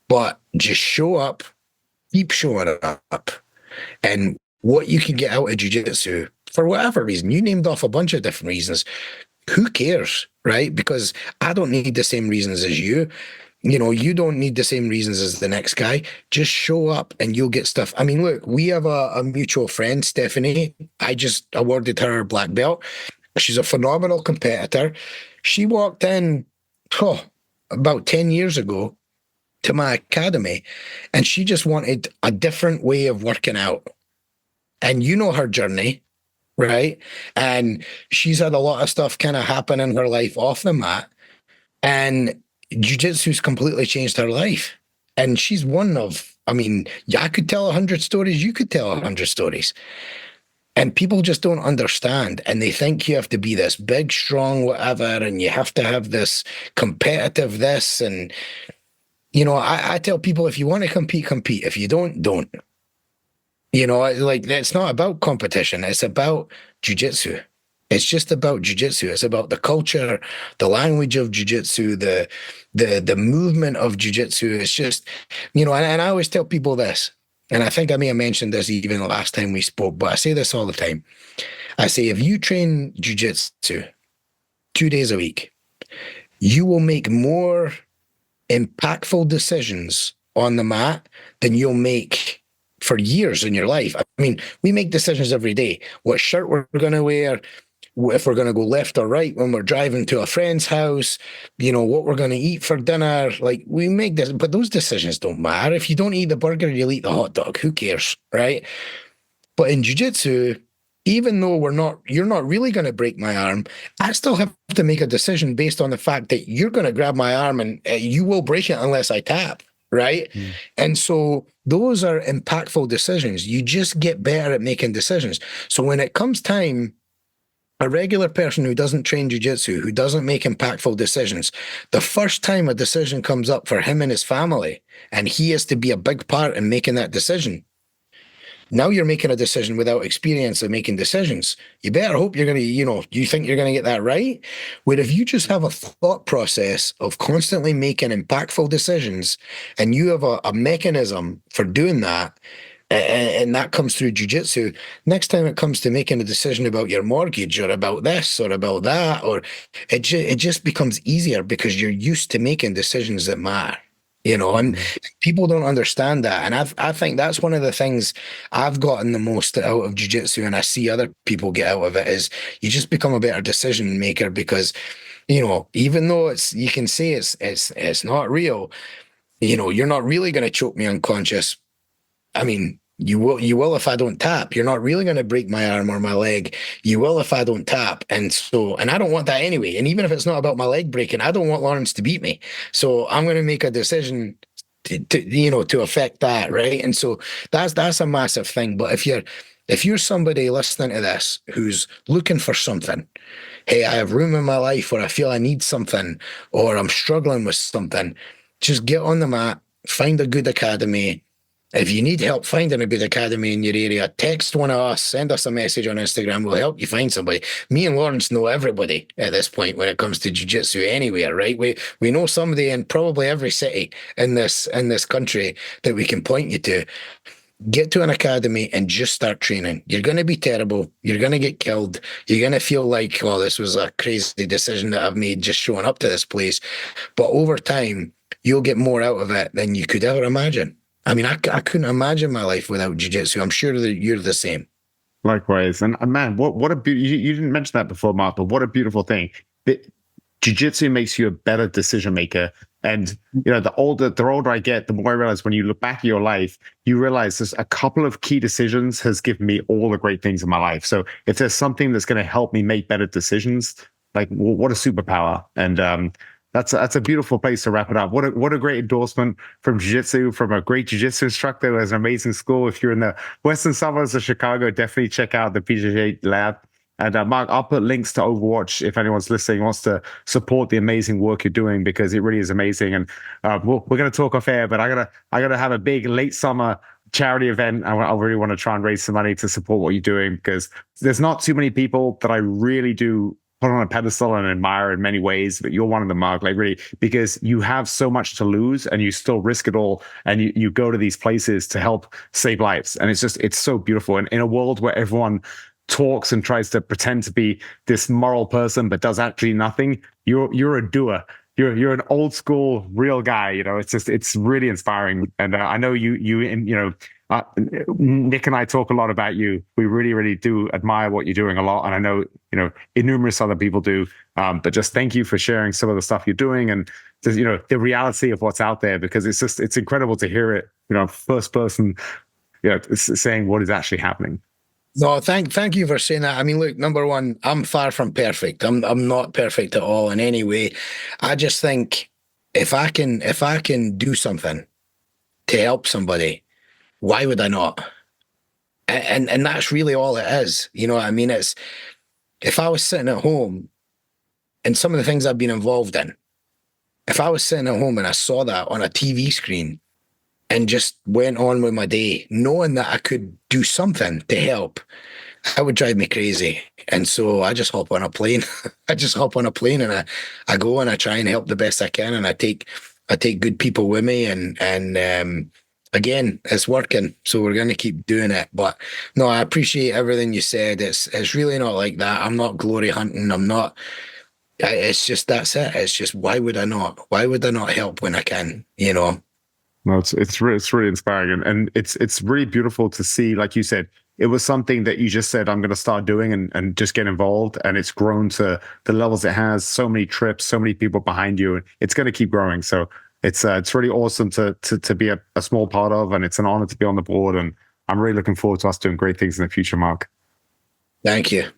But just show up, keep showing up. And what you can get out of jiu-jitsu, for whatever reason, you named off a bunch of different reasons. Who cares, right? Because I don't need the same reasons as you. You don't need the same reasons as the next guy. Just show up and you'll get stuff. I mean, look, we have a mutual friend, Stephanie. I just awarded her black belt. She's a phenomenal competitor. She walked in about 10 years ago to my academy, and she just wanted a different way of working out. And you know her journey, right? And she's had a lot of stuff kind of happen in her life off the mat. And jiu-jitsu's completely changed her life. And she's I could tell 100 stories, you could tell 100 stories. And people just don't understand. And they think you have to be this big, strong, whatever, and you have to have this competitive this. And, I tell people, if you want to compete, compete. If you don't. It's not about competition. It's about jiu-jitsu. It's just about jiu-jitsu. It's about the culture, the language of jiu-jitsu, the movement of jiu-jitsu. It's just, and I always tell people this, and I think I may have mentioned this even the last time we spoke, but I say this all the time. I say, if you train jiu-jitsu 2 days a week, you will make more impactful decisions on the mat than you'll make for years in your life. I mean, we make decisions every day. What shirt we're going to wear, if we're going to go left or right when we're driving to a friend's house, what we're going to eat for dinner. Like, we make this, but those decisions don't matter. If you don't eat the burger, you'll eat the hot dog. Who cares, right? But in jiu-jitsu, even though you're not really going to break my arm, I still have to make a decision based on the fact that you're going to grab my arm and you will break it unless I tap, right? Mm. And so those are impactful decisions. You just get better at making decisions. So when it comes time, a regular person who doesn't train jiu-jitsu, who doesn't make impactful decisions, the first time a decision comes up for him and his family, and he has to be a big part in making that decision, now you're making a decision without experience of making decisions. You better hope you're going to, you think you're going to get that right. Where if you just have a thought process of constantly making impactful decisions, and you have a mechanism for doing that, and that comes through jiu-jitsu, next time it comes to making a decision about your mortgage or about this or about that, or it just becomes easier because you're used to making decisions that matter. And people don't understand that. And I think that's one of the things I've gotten the most out of jiu-jitsu, and I see other people get out of it, is you just become a better decision maker because, even though you can say it's not real, you're not really going to choke me unconscious. I mean, You will if I don't tap. You're not really going to break my arm or my leg. You will if I don't tap. And I don't want that anyway. And even if it's not about my leg breaking, I don't want Lawrence to beat me. So I'm going to make a decision to affect that, right? And so that's a massive thing. But if you're somebody listening to this who's looking for something, hey, I have room in my life where I feel I need something, or I'm struggling with something, just get on the mat, find a good academy. If you need help finding a good academy in your area, text one of us, send us a message on Instagram. We'll help you find somebody. Me and Lawrence know everybody at this point when it comes to jiu-jitsu anywhere, right? We know somebody in probably every city in this country that we can point you to. Get to an academy and just start training. You're going to be terrible. You're going to get killed. You're going to feel like, oh, this was a crazy decision that I've made just showing up to this place. But over time, you'll get more out of it than you could ever imagine. I mean, I couldn't imagine my life without jiu-jitsu. I'm sure that you're the same. Likewise. And man, what a you didn't mention that before, Mark, but what a beautiful thing. Jiu-jitsu makes you a better decision maker. And the older I get, the more I realize when you look back at your life, you realize there's a couple of key decisions has given me all the great things in my life. So if there's something that's going to help me make better decisions, like what a superpower. And that's a beautiful place to wrap it up. What a great endorsement from jiu-jitsu, from a great jiu-jitsu instructor who has an amazing school. If you're in the western suburbs of Chicago, definitely check out the BJJ Lab. And Mark, I'll put links to Overwatch if anyone's listening wants to support the amazing work you're doing, because it really is amazing. And we're going to talk off air, but I gotta have a big late summer charity event. I really want to try and raise some money to support what you're doing, because there's not too many people that I really do put on a pedestal and admire in many ways, but you're one of them, Mark, like really, because you have so much to lose and you still risk it all. And you go to these places to help save lives. And it's so beautiful. And in a world where everyone talks and tries to pretend to be this moral person, but does actually nothing, you're a doer. You're an old school real guy. It's really inspiring. And I know Nick and I talk a lot about you. We really, really do admire what you're doing a lot. And I know, numerous other people do. But just thank you for sharing some of the stuff you're doing and just, the reality of what's out there, because it's incredible to hear it, first person, saying what is actually happening. No, thank you for saying that. I mean, look, number one, I'm far from perfect. I'm not perfect at all in any way. I just think if I can do something to help somebody, why would I not? And that's really all it is. You know what I mean? It's, if I was sitting at home and some of the things I've been involved in, if I was sitting at home and I saw that on a TV screen and just went on with my day, knowing that I could do something to help, that would drive me crazy. And so I just hop on a plane. I just hop on a plane and I go and I try and help the best I can. And I take good people with me. And again, it's working. So we're going to keep doing it. But no, I appreciate everything you said. It's really not like that. I'm not glory hunting. I'm not. It's just, that's it. It's just, why would I not? Why would I not help when I can? No, it's really inspiring, and it's really beautiful to see. Like you said, it was something that you just said, I'm going to start doing and just get involved, and it's grown to the levels it has. So many trips, so many people behind you, and it's going to keep growing. So it's really awesome to be a small part of, and it's an honor to be on the board. And I'm really looking forward to us doing great things in the future, Mark. Thank you.